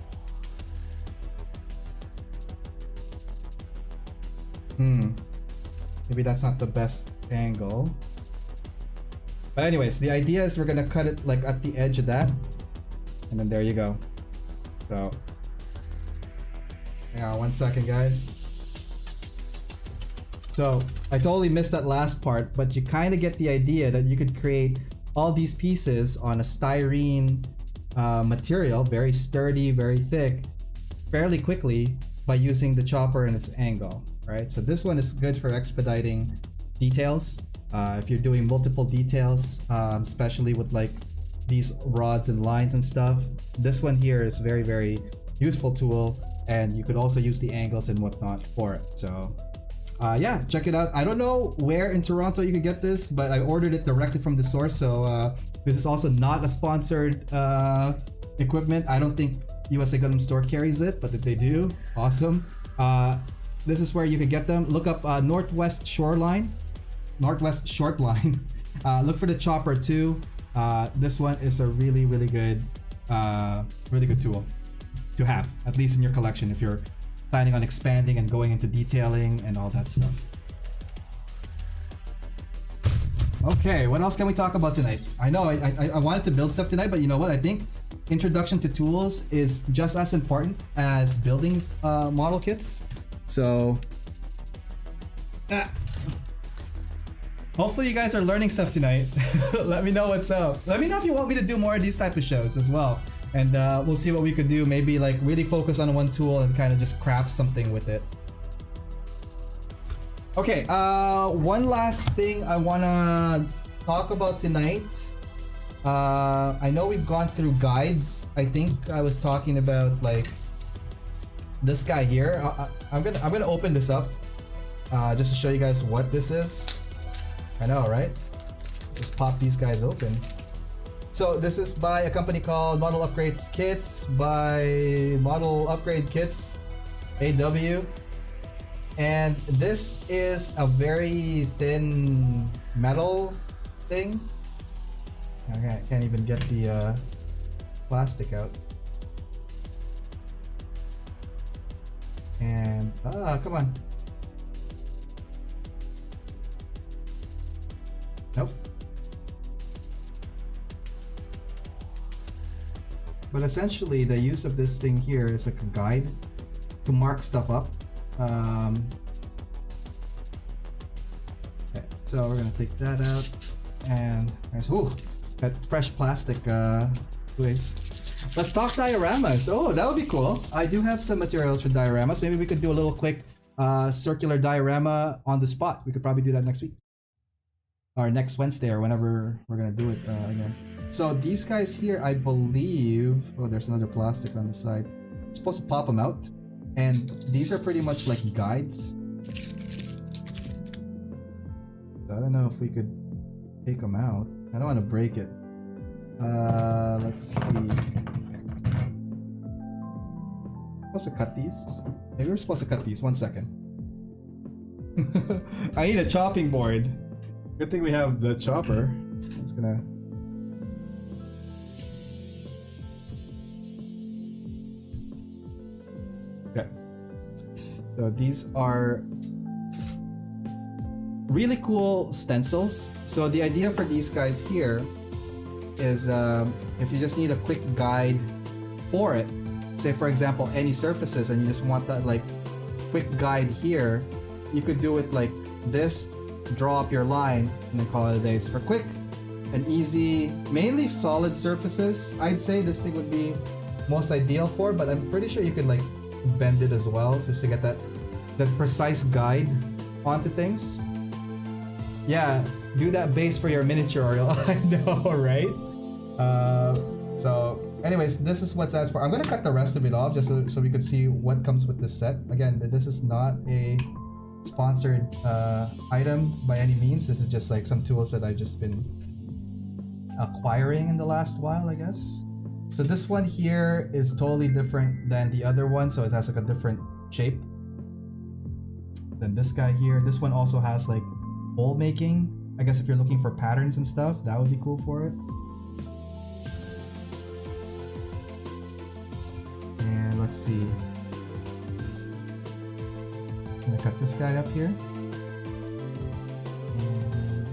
B: Maybe that's not the best angle. But anyways, the idea is we're gonna cut it like at the edge of that, and then there you go. So, hang on 1 second, guys. So I totally missed that last part, but you kind of get the idea that you could create all these pieces on a styrene material, very sturdy, very thick, fairly quickly by using the chopper and its angle, right? So this one is good for expediting details. If you're doing multiple details, especially with like these rods and lines and stuff, this one here is very, very useful tool, and you could also use the angles and whatnot for it. So yeah, check it out. I don't know where in Toronto you could get this, but I ordered it directly from the source. So this is also not a sponsored equipment. I don't think USA Gundam Store carries it, but if they do, awesome. This is where you could get them. Look up Northwest Shortline. Look for the chopper too. This one is a really good tool to have, at least in your collection if you're planning on expanding and going into detailing and all that stuff. Okay, what else can we talk about tonight? I know I wanted to build stuff tonight, but you know what? I think introduction to tools is just as important as building model kits. So hopefully you guys are learning stuff tonight. Let me know what's up. Let me know if you want me to do more of these type of shows as well. And we'll see what we could do. Maybe like really focus on one tool and kind of just craft something with it. Okay, one last thing I wanna talk about tonight. I know we've gone through guides. I think I was talking about like this guy here. I'm gonna open this up just to show you guys what this is. I know, right? Just pop these guys open. So this is by a company called Model Upgrades Kits by Model Upgrade Kits AW, and this is a very thin metal thing. I can't even get the plastic out. And come on. Nope. But essentially, the use of this thing here is like a guide to mark stuff up. Okay, so we're gonna take that out, and there's that fresh plastic place. Let's talk dioramas. Oh, that would be cool. I do have some materials for dioramas. Maybe we could do a little quick circular diorama on the spot. We could probably do that next week. Or next Wednesday, or whenever we're gonna do it again. So these guys here, I believe... Oh, there's another plastic on the side. I'm supposed to pop them out. And these are pretty much like guides. So I don't know if we could take them out. I don't want to break it. Let's see. Supposed to cut these? Maybe we're supposed to cut these. 1 second. I need a chopping board. Good thing we have the chopper. It's gonna... Okay. So these are really cool stencils. So the idea for these guys here is if you just need a quick guide for it, say for example any surfaces, and you just want that like quick guide here, you could do it like this, draw up your line, and then call it a day. So for quick and easy, mainly solid surfaces, I'd say this thing would be most ideal for, but I'm pretty sure you could like bend it as well, so just to get that precise guide onto things. Yeah, do that base for your miniature, Oriel. I know, right? So anyways, this is what's asked for. I'm gonna cut the rest of it off just so we could see what comes with this set. Again, this is not a sponsored item by any means. This is just like some tools that I've just been acquiring in the last while, I guess. So this one here is totally different than the other one, so it has like a different shape. Then this guy here, this one also has like hole making. I guess if you're looking for patterns and stuff, that would be cool for it. And let's see. I'm gonna cut this guy up here. And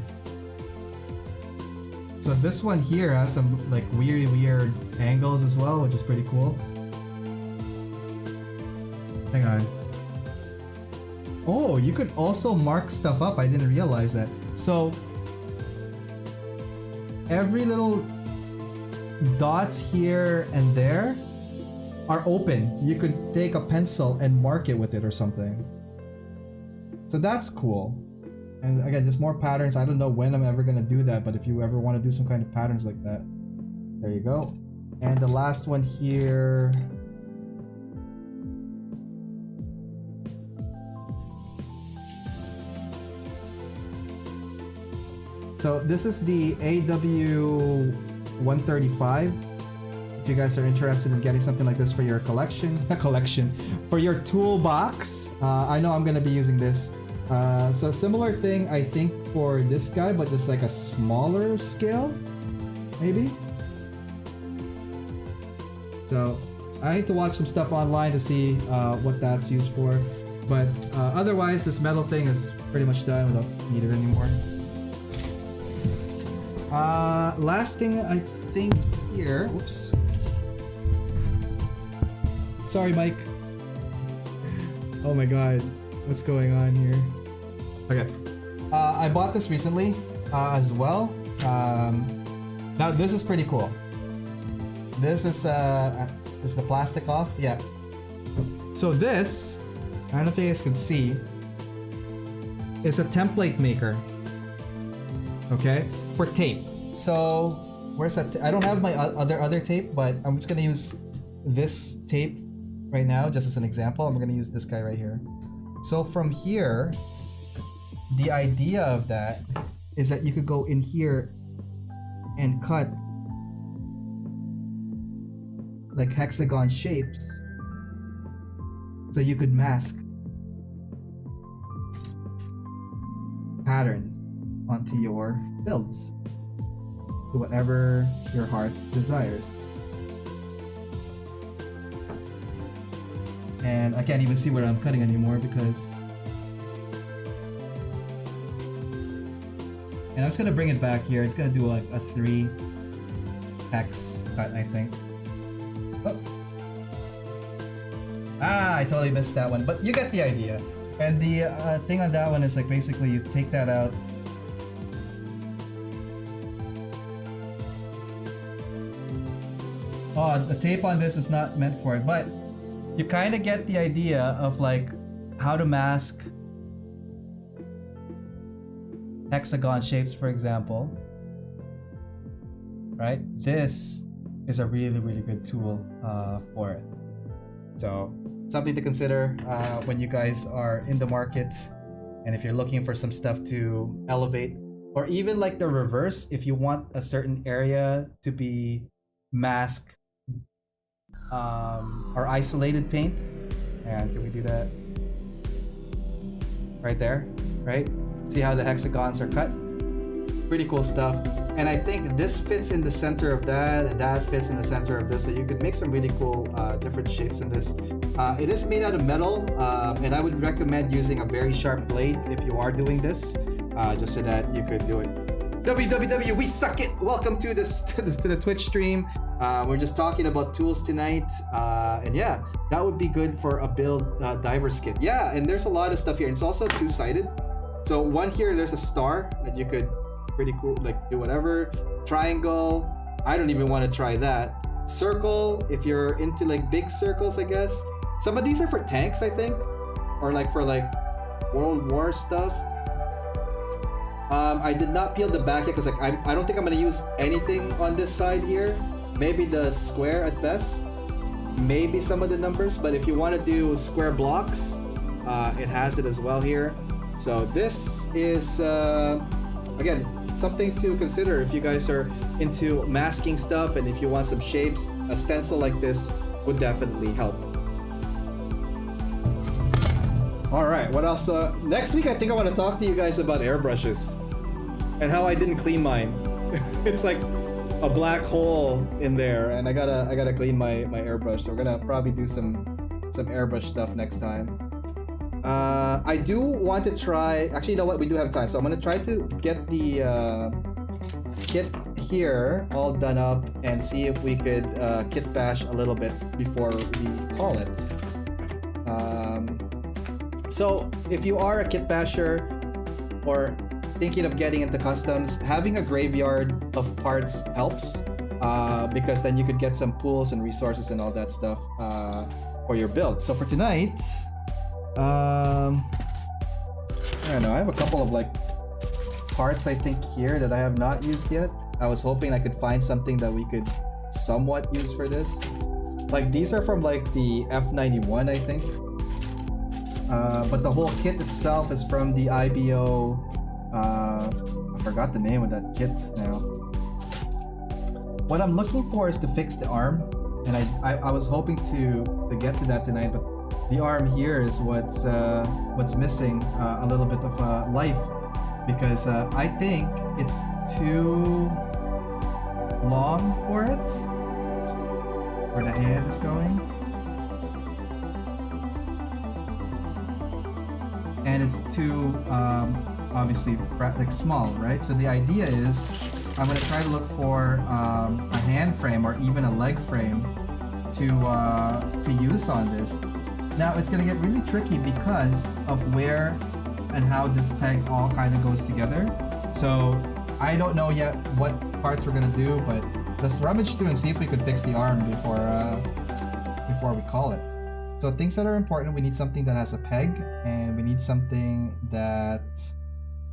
B: so this one here has some like weird angles as well, which is pretty cool. Hang on. Oh, you could also mark stuff up. I didn't realize that. So every little dots here and there are open. You could take a pencil and mark it with it or something. So that's cool. And again, just more patterns. I don't know when I'm ever gonna do that, but if you ever want to do some kind of patterns like that, there you go. And the last one here. So this is the AW135. If you guys are interested in getting something like this for your collection, for your toolbox, I know I'm gonna be using this. So similar thing, I think, for this guy, but just like a smaller scale, maybe. So I need to watch some stuff online to see what that's used for. But otherwise, this metal thing is pretty much done. We don't need it anymore. Last thing I think here, whoops. Sorry, Mike. Oh my god, what's going on here? Okay. I bought this recently as well. Now this is pretty cool. This is the plastic off? Yeah. So this, I don't know if you guys can see, is a template maker. Okay? For tape. So where's that? I don't have my other tape, but I'm just gonna use this tape right now just as an example. I'm gonna use this guy right here. So from here, the idea of that is that you could go in here and cut like hexagon shapes, so you could mask patterns onto your builds. to whatever your heart desires. And I can't even see where I'm cutting anymore because... And I'm just gonna bring it back here. It's gonna do like a 3 hex cut, I think. Oh. Ah, I totally missed that one, but you get the idea. And the thing on that one is like basically you take that out. Oh, the tape on this is not meant for it, but you kind of get the idea of like how to mask hexagon shapes, for example. Right? This is a really, really good tool for it. So something to consider when you guys are in the market, and if you're looking for some stuff to elevate, or even like the reverse, if you want a certain area to be masked or isolated paint. And can we do that right there? Right? See how the hexagons are cut? Pretty cool stuff. And I think this fits in the center of that, and that fits in the center of this, so you could make some really cool different shapes in this. It is made out of metal, and I would recommend using a very sharp blade if you are doing this, just so that you could do it. WWW, we suck it! Welcome to this to the Twitch stream. We're just talking about tools tonight, and yeah, that would be good for a build diver skin. Yeah, and there's a lot of stuff here. It's also two-sided. So one here, there's a star that you could pretty cool, like do whatever. Triangle, I don't even want to try that. Circle, if you're into like big circles, I guess. Some of these are for tanks, I think, or like for like World War stuff. I did not peel the back yet because like I don't think I'm gonna use anything on this side here. Maybe the square at best, maybe some of the numbers, but if you want to do square blocks, it has it as well here. So this is again something to consider if you guys are into masking stuff, and if you want some shapes, a stencil like this would definitely help. Alright, what else? Next week I think I want to talk to you guys about airbrushes and how I didn't clean mine. It's like a black hole in there, and I gotta clean my airbrush, so we're gonna probably do some airbrush stuff next time. I do want to try, actually you know what, we do have time, so I'm gonna try to get the kit here all done up and see if we could kit bash a little bit before we call it. So if you are a kit basher or thinking of getting into customs, having a graveyard of parts helps, because then you could get some pools and resources and all that stuff for your build. So for tonight, I don't know, I have a couple of like parts I think here that I have not used yet. I was hoping I could find something that we could somewhat use for this. Like these are from like the F91, I think. But the whole kit itself is from the IBO. I forgot the name of that kit now. What I'm looking for is to fix the arm, and I was hoping to get to that tonight, but the arm here is what's missing a little bit of life, because I think it's too long for it, where the hand is going. And it's too obviously like small, right? So the idea is I'm gonna try to look for a hand frame or even a leg frame to use on this. Now it's gonna get really tricky because of where and how this peg all kind of goes together. So I don't know yet what parts we're gonna do, but let's rummage through and see if we could fix the arm before we call it. So things that are important, we need something that has a peg, and we need something that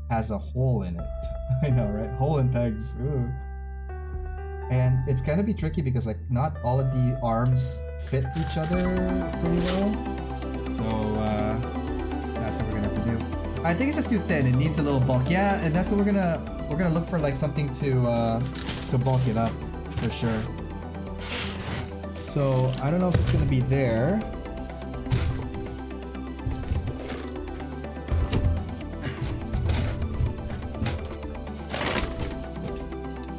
B: has a hole in it. I know, right? Hole in pegs. Ooh. And it's gonna be tricky because like not all of the arms fit each other pretty well. So that's what we're gonna have to do. I think it's just too thin. It needs a little bulk. Yeah, and that's what we're gonna look for, like something to bulk it up for sure. So I don't know if it's gonna be there.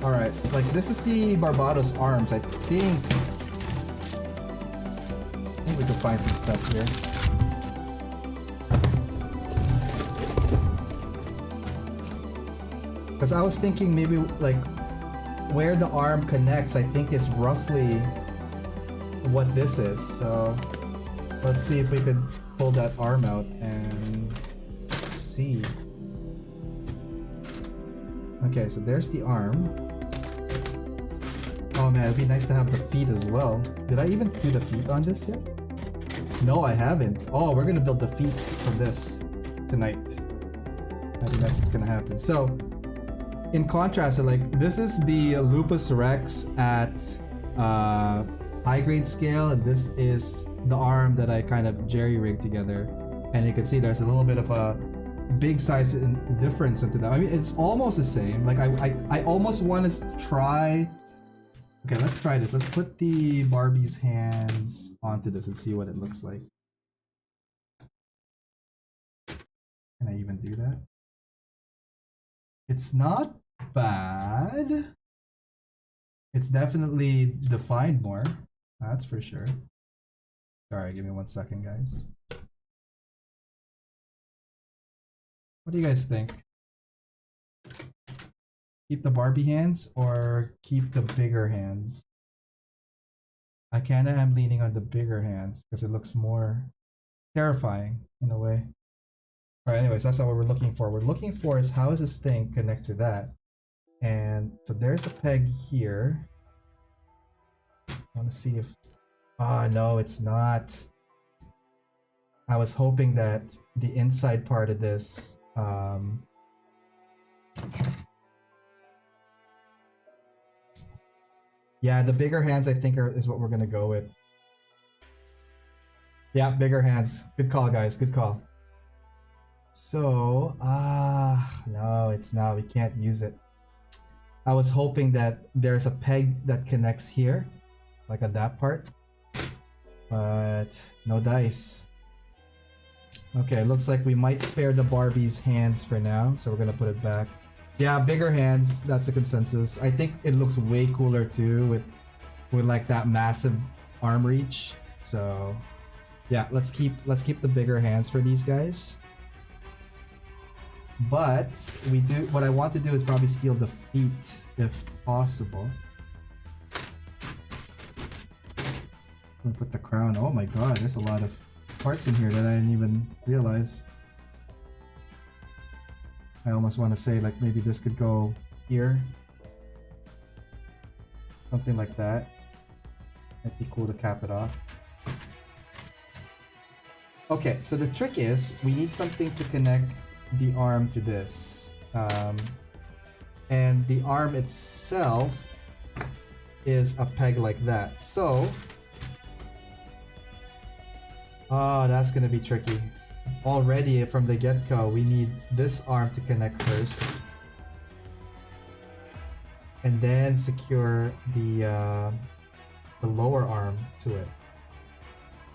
B: Alright, like this is the Barbados arms. I think we can find some stuff here. Because I was thinking maybe like where the arm connects, I think is roughly what this is. So let's see if we could pull that arm out and see. Okay, so there's the arm. Oh man, it'd be nice to have the feet as well. Did I even do the feet on this yet? No, I haven't. Oh, we're gonna build the feet for this tonight. I think that's what's gonna happen. So, in contrast, like this is the Lupus Rex at high grade scale, and this is the arm that I kind of jerry-rigged together. And you can see there's a little bit of a big size difference into that. I mean, it's almost the same. Like I almost want to try. Okay, let's try this. Let's put the Barbie's hands onto this and see what it looks like. Can I even do that? It's not bad. It's definitely defined more. That's for sure. Sorry, give me 1 second, guys. What do you guys think? Keep the Barbie hands or keep the bigger hands? I kinda am leaning on the bigger hands because it looks more terrifying in a way. Alright, anyways, that's not what we're looking for. What we're looking for is how does this thing connect to that? And so there's a peg here. I want to see if... Ah, no, it's not. I was hoping that the inside part of this... Yeah, the bigger hands I think is what we're gonna go with. Yeah, bigger hands. Good call, guys. Good call. So, no, it's not. We can't use it. I was hoping that there's a peg that connects here, like at that part. But no dice. Okay, looks like we might spare the Barbie's hands for now, so we're gonna put it back. Yeah, bigger hands, that's the consensus. I think it looks way cooler too with like that massive arm reach. So yeah, let's keep the bigger hands for these guys. But what I want to do is probably steal the feet if possible. We'll put the crown. Oh my god, there's a lot of parts in here that I didn't even realize. I almost want to say like maybe this could go here. Something like that. Might be cool to cap it off. Okay, so the trick is we need something to connect the arm to this. And the arm itself is a peg like that. So, oh, that's gonna be tricky. Already from the get-go, we need this arm to connect first. And then secure the lower arm to it.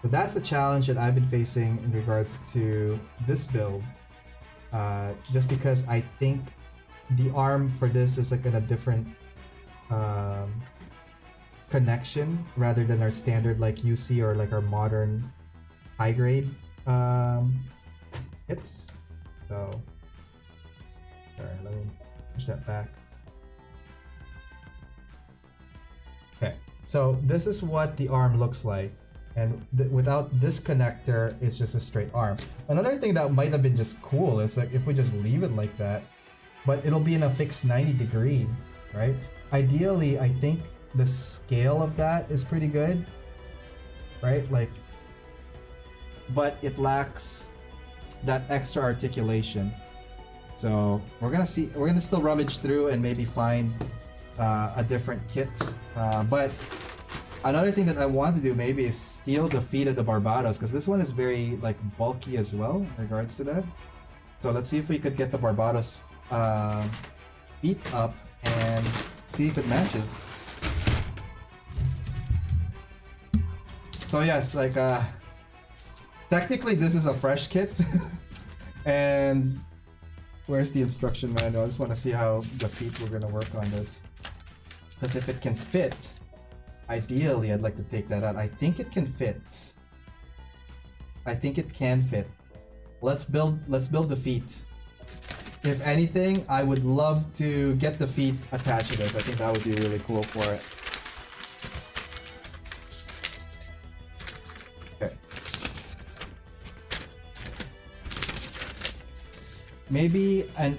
B: So that's a challenge that I've been facing in regards to this build. Just because I think the arm for this is like in a different connection rather than our standard like UC or like our modern high grade hits. So, sorry, let me push that back. Okay, so this is what the arm looks like. And without this connector, it's just a straight arm. Another thing that might have been just cool is like if we just leave it like that, but it'll be in a fixed 90 degree, right? Ideally, I think the scale of that is pretty good, right? Like, but it lacks that extra articulation. So we're gonna still rummage through and maybe find a different kit. But another thing that I want to do maybe is steal the feet of the Barbados, because this one is very like bulky as well in regards to that. So let's see if we could get the Barbados feet up and see if it matches. So yes, like technically this is a fresh kit. And where's the instruction manual? I just want to see how the feet we're gonna work on this.
A: Because if it can fit, ideally I'd like to take that out. I think it can fit. I think it can fit. Let's build the feet. If anything, I would love to get the feet attached to this. I think that would be really cool for it. Okay. Maybe an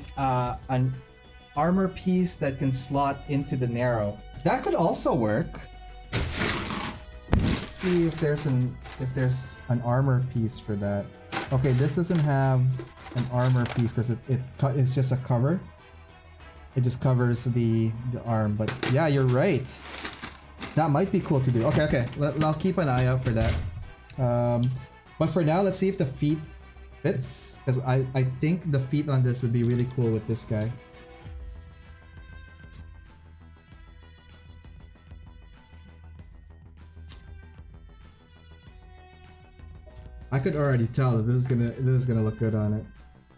A: armor piece that can slot into the narrow. That could also work. Let's see if there's an armor piece for that. Okay, this doesn't have an armor piece because it's just a cover. It just covers the arm. But yeah, you're right. That might be cool to do. Okay. I'll keep an eye out for that. But for now, let's see if the feet fits. Because I think the feet on this would be really cool with this guy. I could already tell that this is gonna look good on it,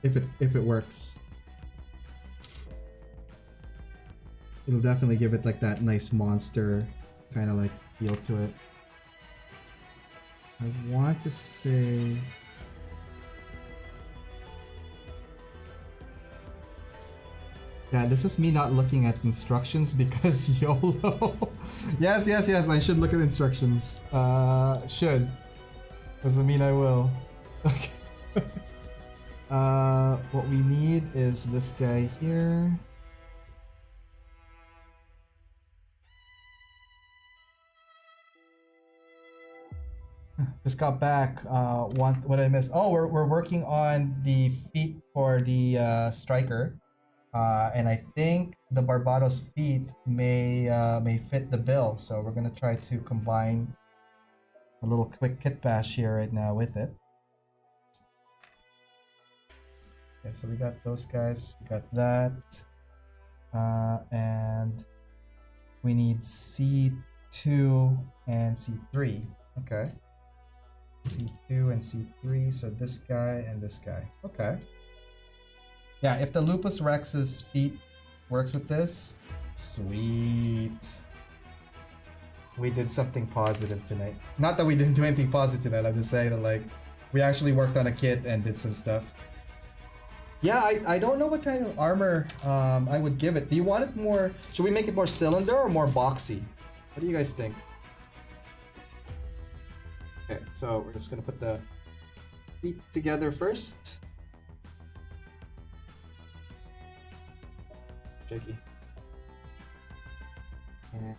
A: if it works. It'll definitely give it like that nice monster kind of like feel to it. I want to say. Yeah, this is me not looking at instructions because YOLO. Yes, I should look at instructions. Should. Doesn't mean I will. Okay. What we need is this guy here. Just got back. What did I miss? Oh, we're working on the feet for the striker. And I think the Barbados feet may fit the bill, so we're gonna try to combine a little quick kit bash here right now with it. Okay, so we got those guys, we got that, and we need C2 and C3. Okay, C2 and C3. So this guy and this guy. Okay. Yeah, if the Lupus Rex's feet works with this, sweet. We did something positive tonight. Not that we didn't do anything positive tonight, I'm just saying that like, we actually worked on a kit and did some stuff. Yeah, I don't know what kind of armor I would give it. Do you want it more, should we make it more cylinder or more boxy? What do you guys think? Okay, so we're just gonna put the feet together first. Jakey.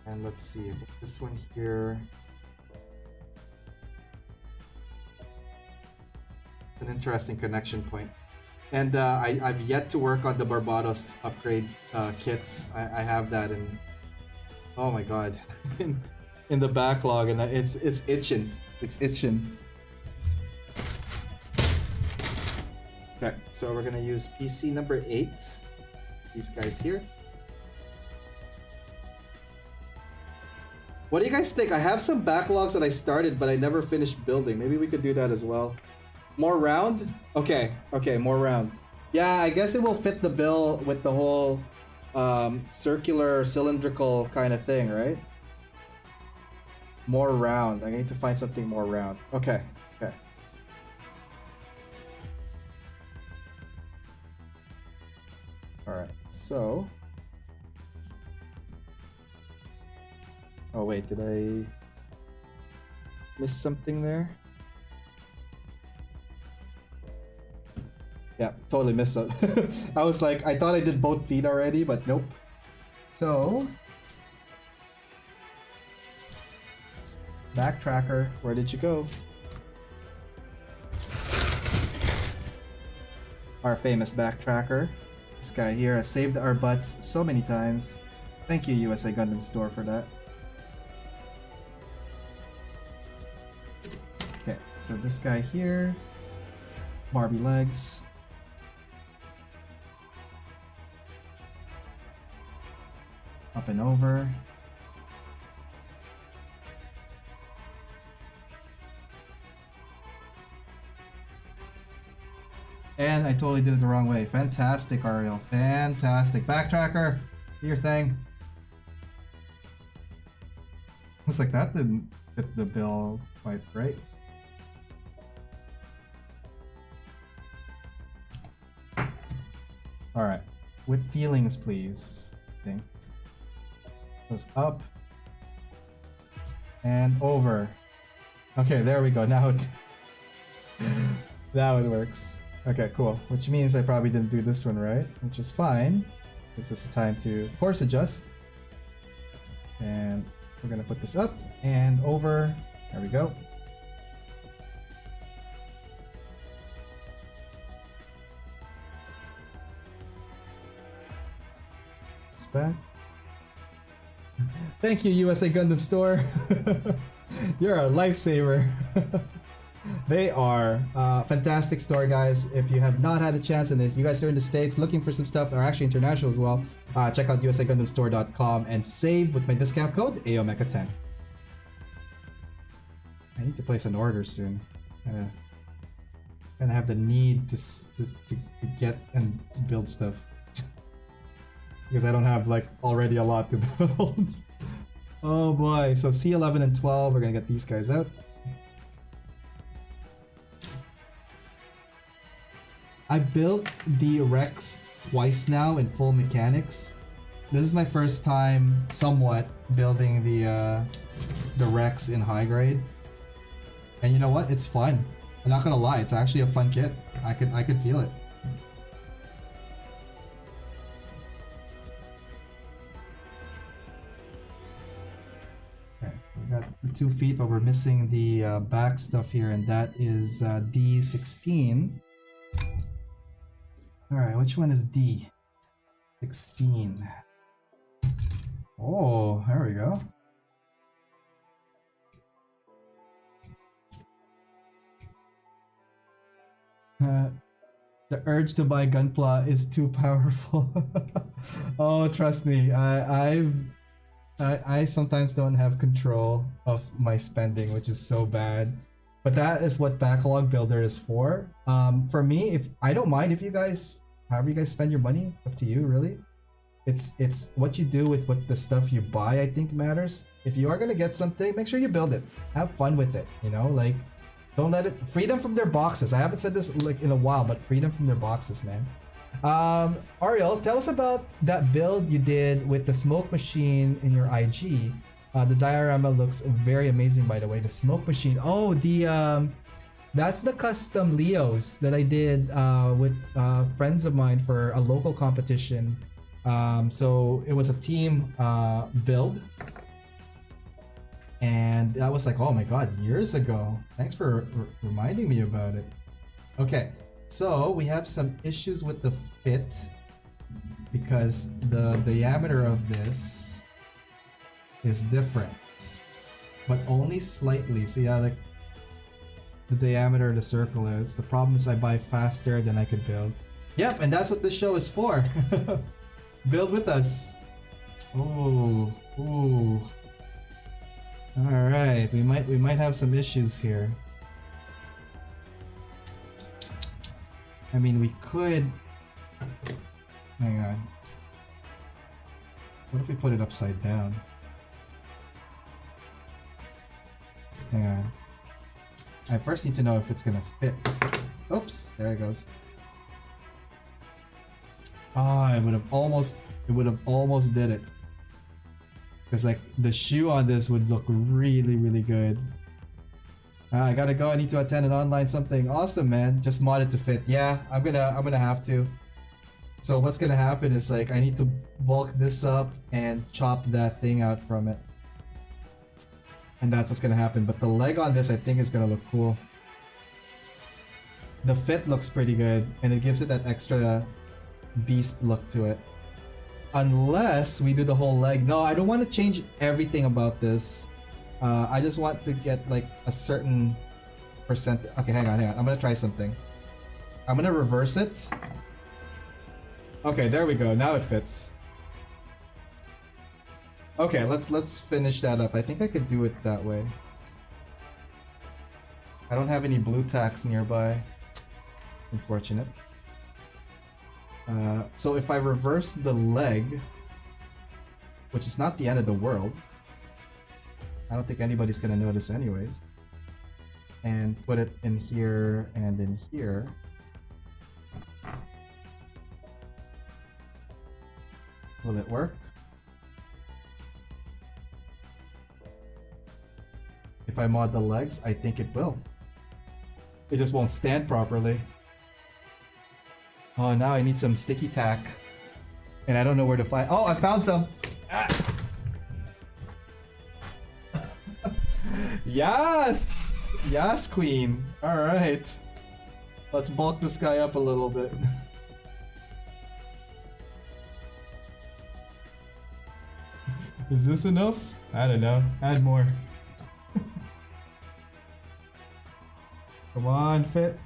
A: And let's see, this one here. An interesting connection point. And I've yet to work on the Barbados upgrade kits. I have that in, oh my god, in the backlog, and it's itching. It's itching. Okay, so we're gonna use PC number 8. These guys here. What do you guys think? I have some backlogs that I started, but I never finished building. Maybe we could do that as well. More round? Okay, more round. Yeah, I guess it will fit the bill with the whole circular, cylindrical kind of thing, right? More round. I need to find something more round. Okay. Alright, so... Oh wait, did I miss something there? Yeah, totally missed it. I was like, I thought I did both feet already, but nope. So... Backtracker, where did you go? Our famous backtracker. This guy here has saved our butts so many times. Thank you, USA Gundam Store, for that. Okay, so this guy here, Barbie legs. Up and over. And I totally did it the wrong way. Fantastic, Ariel. Fantastic. Backtracker, do your thing.
B: Looks like that didn't fit the bill quite right. Alright. With feelings, please. I think. Goes up. And over. Okay, there we go. Now it... now it works. Okay, cool. Which means I probably didn't do this one right, which is fine. Gives us a time to course adjust. And we're gonna put this up and over. There we go. It's back. Thank you, USA Gundam Store. You're a lifesaver. They are fantastic store, guys. If you have not had a chance, and if you guys are in the States looking for some stuff, or actually international as well, check out usagundamstore.com and save with my discount code AOMecha10. I need to place an order soon. Gonna have the need to get and build stuff. Because I don't have like already a lot to build. Oh boy, so C11 and 12, we're gonna get these guys out. I built the Rex twice now in full mechanics. This is my first time somewhat building the Rex in high grade. And you know what? It's fun. I'm not gonna lie, it's actually a fun kit. I could feel it. Okay, we got the 2 feet, but we're missing the back stuff here, and that is D16. Alright, which one is D? 16. Oh, there we go. The urge to buy Gunpla is too powerful. Oh, trust me, I sometimes don't have control of my spending, which is so bad. But that is what Backlog Builder is for. For me, if I don't mind if you guys, however you guys spend your money, it's up to you, really. It's what you do with what the stuff you buy, I think matters. If you are gonna get something, make sure you build it. Have fun with it, you know, like don't let it free them from their boxes. I haven't said this like in a while, but free them from their boxes, man. Ariel, tell us about that build you did with the smoke machine in your IG. The diorama looks very amazing, by the way. The smoke machine. Oh, that's the custom Leos that I did with friends of mine for a local competition. So it was a team build, and that was like, oh my god, years ago. Thanks for reminding me about it. Okay, so we have some issues with the fit because the diameter of this is different, but only slightly. So yeah, like the diameter of the circle is. The problem is I buy faster than I could build. Yep, and that's what this show is for. Build with us. Ooh, ooh. All right, we might have some issues here. I mean, we could. Hang on. What if we put it upside down? Hang on. I first need to know if it's gonna fit. Oops, there it goes. Ah, it would have almost did it. Because like the shoe on this would look really, really good. I gotta go. I need to attend an online something. Awesome, man. Just mod it to fit. Yeah, I'm gonna have to. So what's gonna happen is like I need to bulk this up and chop that thing out from it. And that's what's gonna happen. But the leg on this I think is gonna look cool. The fit looks pretty good, and it gives it that extra beast look to it. Unless we do the whole leg. No, I don't want to change everything about this. I just want to get like a certain percent. Okay, hang on. I'm gonna try something. I'm gonna reverse it. Okay, there we go. Now it fits. Okay, let's finish that up. I think I could do it that way. I don't have any blue tacks nearby. Unfortunate. So if I reverse the leg, which is not the end of the world, I don't think anybody's gonna notice anyways. And put it in here and in here. Will it work? If I mod the legs, I think it will. It just won't stand properly. Oh, now I need some sticky tack. And I don't know where to find. Oh, I found some! Ah. Yes! Yes, queen. Alright. Let's bulk this guy up a little bit. Is this enough? I don't know. Add more. Come on, fit.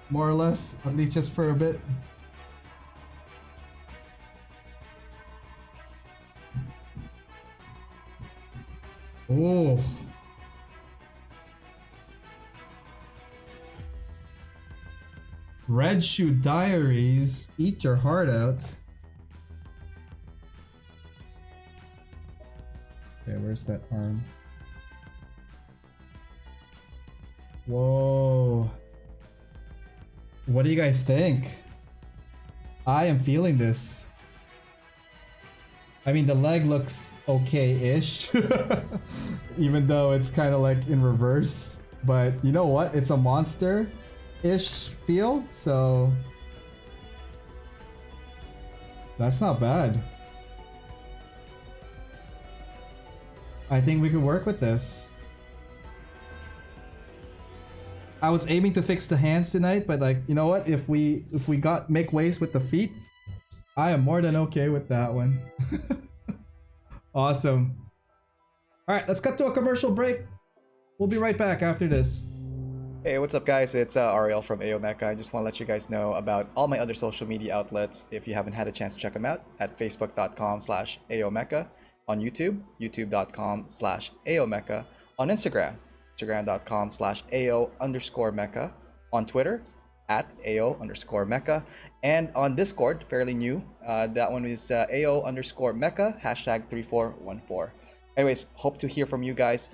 B: More or less. At least just for a bit. Oh. Red Shoe Diaries. Eat your heart out. Okay, where's that arm? Whoa. What do you guys think? I am feeling this. I mean, the leg looks okay-ish. Even though it's kind of like in reverse. But you know what? It's a monster-ish feel, so... that's not bad. I think we could work with this. I was aiming to fix the hands tonight, but like, you know what? If we make ways with the feet, I am more than okay with that one. Awesome. All right, let's cut to a commercial break. We'll be right back after this.
A: Hey, what's up guys? It's Ariel from AO Mecha. I just want to let you guys know about all my other social media outlets if you haven't had a chance to check them out at facebook.com/AOMecha, on YouTube, youtube.com/AOMecha, on Instagram, instagram.com/AO_Mecha, on Twitter, @AO_Mecha, and on Discord, fairly new. That one is AO_Mecha, #3414. Anyways, hope to hear from you guys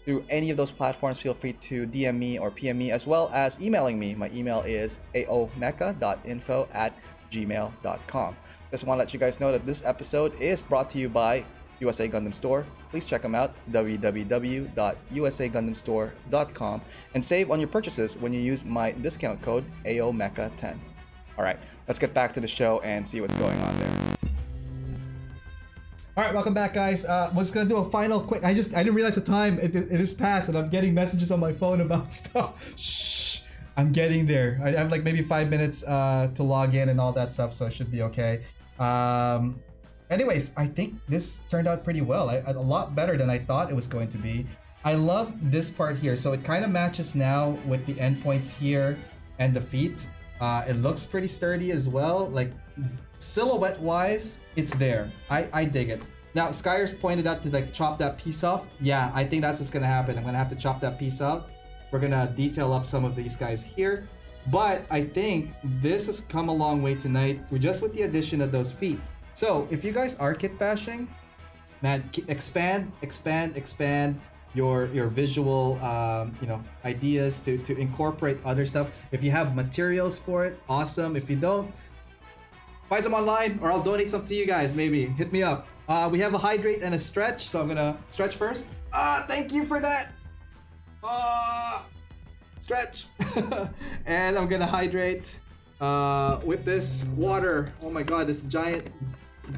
A: through any of those platforms. Feel free to DM me or PM me, as well as emailing me. My email is aomecha.info@gmail.com. Just want to let you guys know that this episode is brought to you by USA Gundam Store. Please check them out, www.usagundamstore.com, and save on your purchases when you use my discount code AOMecha10. Alright, let's get back to the show and see what's going on there.
B: Alright, welcome back guys. We're just gonna do a final quick, I didn't realize the time, it is past, and I'm getting messages on my phone about stuff. Shh, I'm getting there. I have like maybe 5 minutes to log in and all that stuff, so it should be okay. Anyways, I think this turned out pretty well. A lot better than I thought it was going to be. I love this part here. So it kind of matches now with the endpoints here and the feet. It looks pretty sturdy as well. Like silhouette wise, it's there. I dig it. Now, Skyers pointed out to like chop that piece off. Yeah, I think that's what's gonna happen. I'm gonna have to chop that piece off. We're gonna detail up some of these guys here. But I think this has come a long way tonight just with the addition of those feet. So if you guys are kit bashing, man, expand your visual ideas to incorporate other stuff. If you have materials for it, awesome. If you don't, find some online, or I'll donate some to you guys. Maybe hit me up. We have a hydrate and a stretch, so I'm gonna stretch first. Thank you for that. Stretch. And I'm gonna hydrate with this water. Oh my god, this giant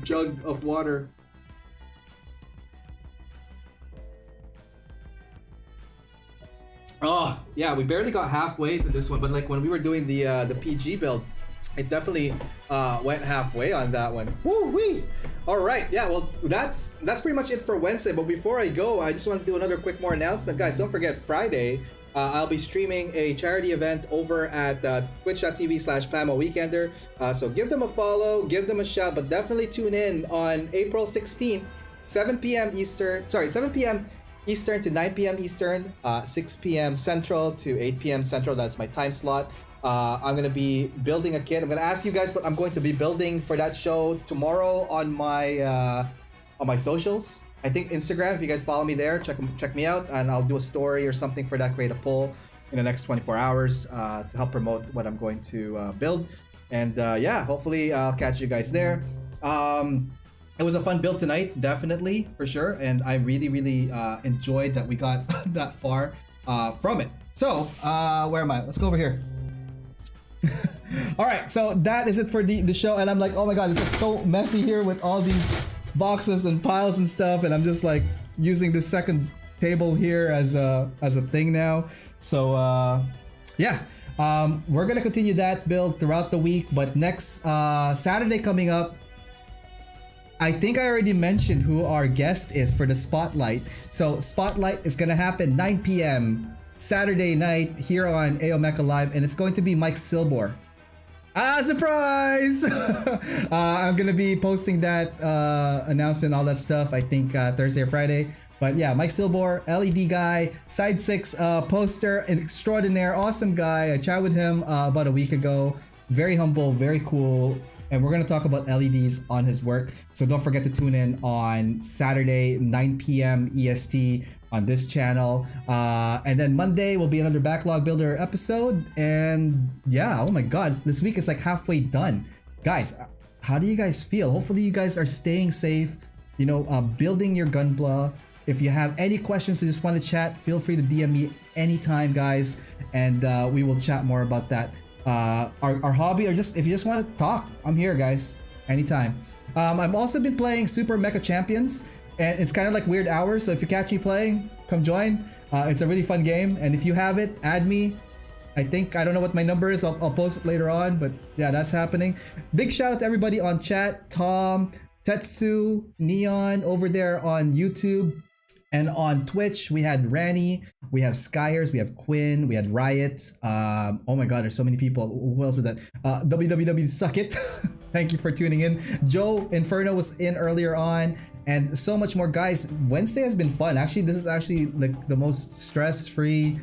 B: jug of water. Oh yeah, we barely got halfway to this one, but like when we were doing the PG build, it definitely went halfway on that one. Woo-wee! All right, yeah, well that's pretty much it for Wednesday. But before I go, I just want to do another quick more announcement, guys. Don't forget Friday. I'll be streaming a charity event over at twitch.tv/Pamo Weekender. So give them a follow, give them a shout, but definitely tune in on April 16th, 7 p.m. Eastern to 9 p.m. Eastern, 6 p.m. Central to 8 p.m. Central. That's my time slot. I'm going to be building a kit. I'm going to ask you guys what I'm going to be building for that show tomorrow on my socials.
A: I think Instagram, if you guys follow me there, check me out, and I'll do a story or something for that, create a poll in the next 24 hours to help promote what I'm going to build. And yeah, hopefully I'll catch you guys there. It was a fun build tonight, definitely, for sure. And I really enjoyed that we got that far from it. So, where am I? Let's go over here. All right, so that is it for the show. And I'm like, oh my god, it's like so messy here with all these boxes and piles and stuff. And I'm just like using this second table here as a thing now. So yeah, we're gonna continue that build throughout the week. But next Saturday coming up, I think I already mentioned who our guest is for the spotlight. So spotlight is gonna happen 9 p.m. Saturday night here on AO Mecha Live, and it's going to be Mike Silbor. Surprise! I'm gonna be posting that announcement, all that stuff, I think Thursday or Friday. But yeah, Mike Silbor, LED guy, Side 6 poster extraordinaire, awesome guy. I chatted with him about a week ago. Very humble, very cool. And we're going to talk about LEDs on his work. So don't forget to tune in on Saturday, 9 p.m. EST on this channel. And then Monday will be another Backlog Builder episode. And yeah, oh my god, this week is like halfway done. Guys, how do you guys feel? Hopefully you guys are staying safe, you know, building your Gunpla. If you have any questions or just want to chat, feel free to DM me anytime, guys. And we will chat more about that. Our hobby, or just if you just want to talk, I'm here, guys, anytime. I've also been playing Super Mecha Champions, and it's kind of like weird hours, so if you catch me playing, come join. It's a really fun game, and if you have it, add me. I don't know what my number is, I'll post it later on, but yeah, that's happening. Big shout out to everybody on chat, Tom, Tetsu, Neon over there on YouTube. And on Twitch, we had Rani, we have Skyers, we have Quinn, we had Riot. Oh my god, there's so many people. Who else is that? www Suck It. Thank you for tuning in. Joe Inferno was in earlier on, and so much more. Guys, Wednesday has been fun. Actually, this is actually like the most stress-free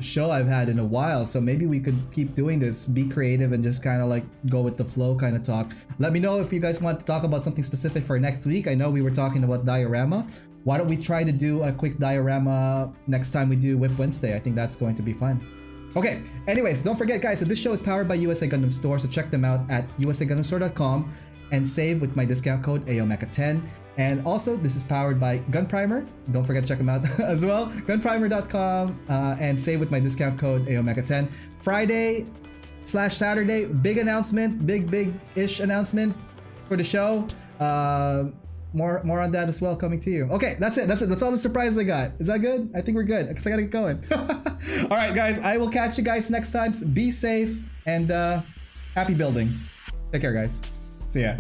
A: show I've had in a while. So maybe we could keep doing this, be creative, and just kind of like go with the flow kind of talk. Let me know if you guys want to talk about something specific for next week. I know we were talking about diorama. Why don't we try to do a quick diorama next time we do Whip Wednesday? I think that's going to be fun. Okay, anyways, don't forget, guys, that this show is powered by USA Gundam Store, so check them out at usagundamstore.com and save with my discount code AOMECHA10. And also, this is powered by Gun Primer. Don't forget to check them out as well. Gunprimer.com and save with my discount code AOMECHA10. Friday/Saturday, big announcement, big-ish announcement for the show. More on that as well coming to you. Okay, that's it. That's all the surprises I got. Is that good? I think we're good because I gotta get going. All right, guys. I will catch you guys next time. Be safe and happy building. Take care, guys. See ya.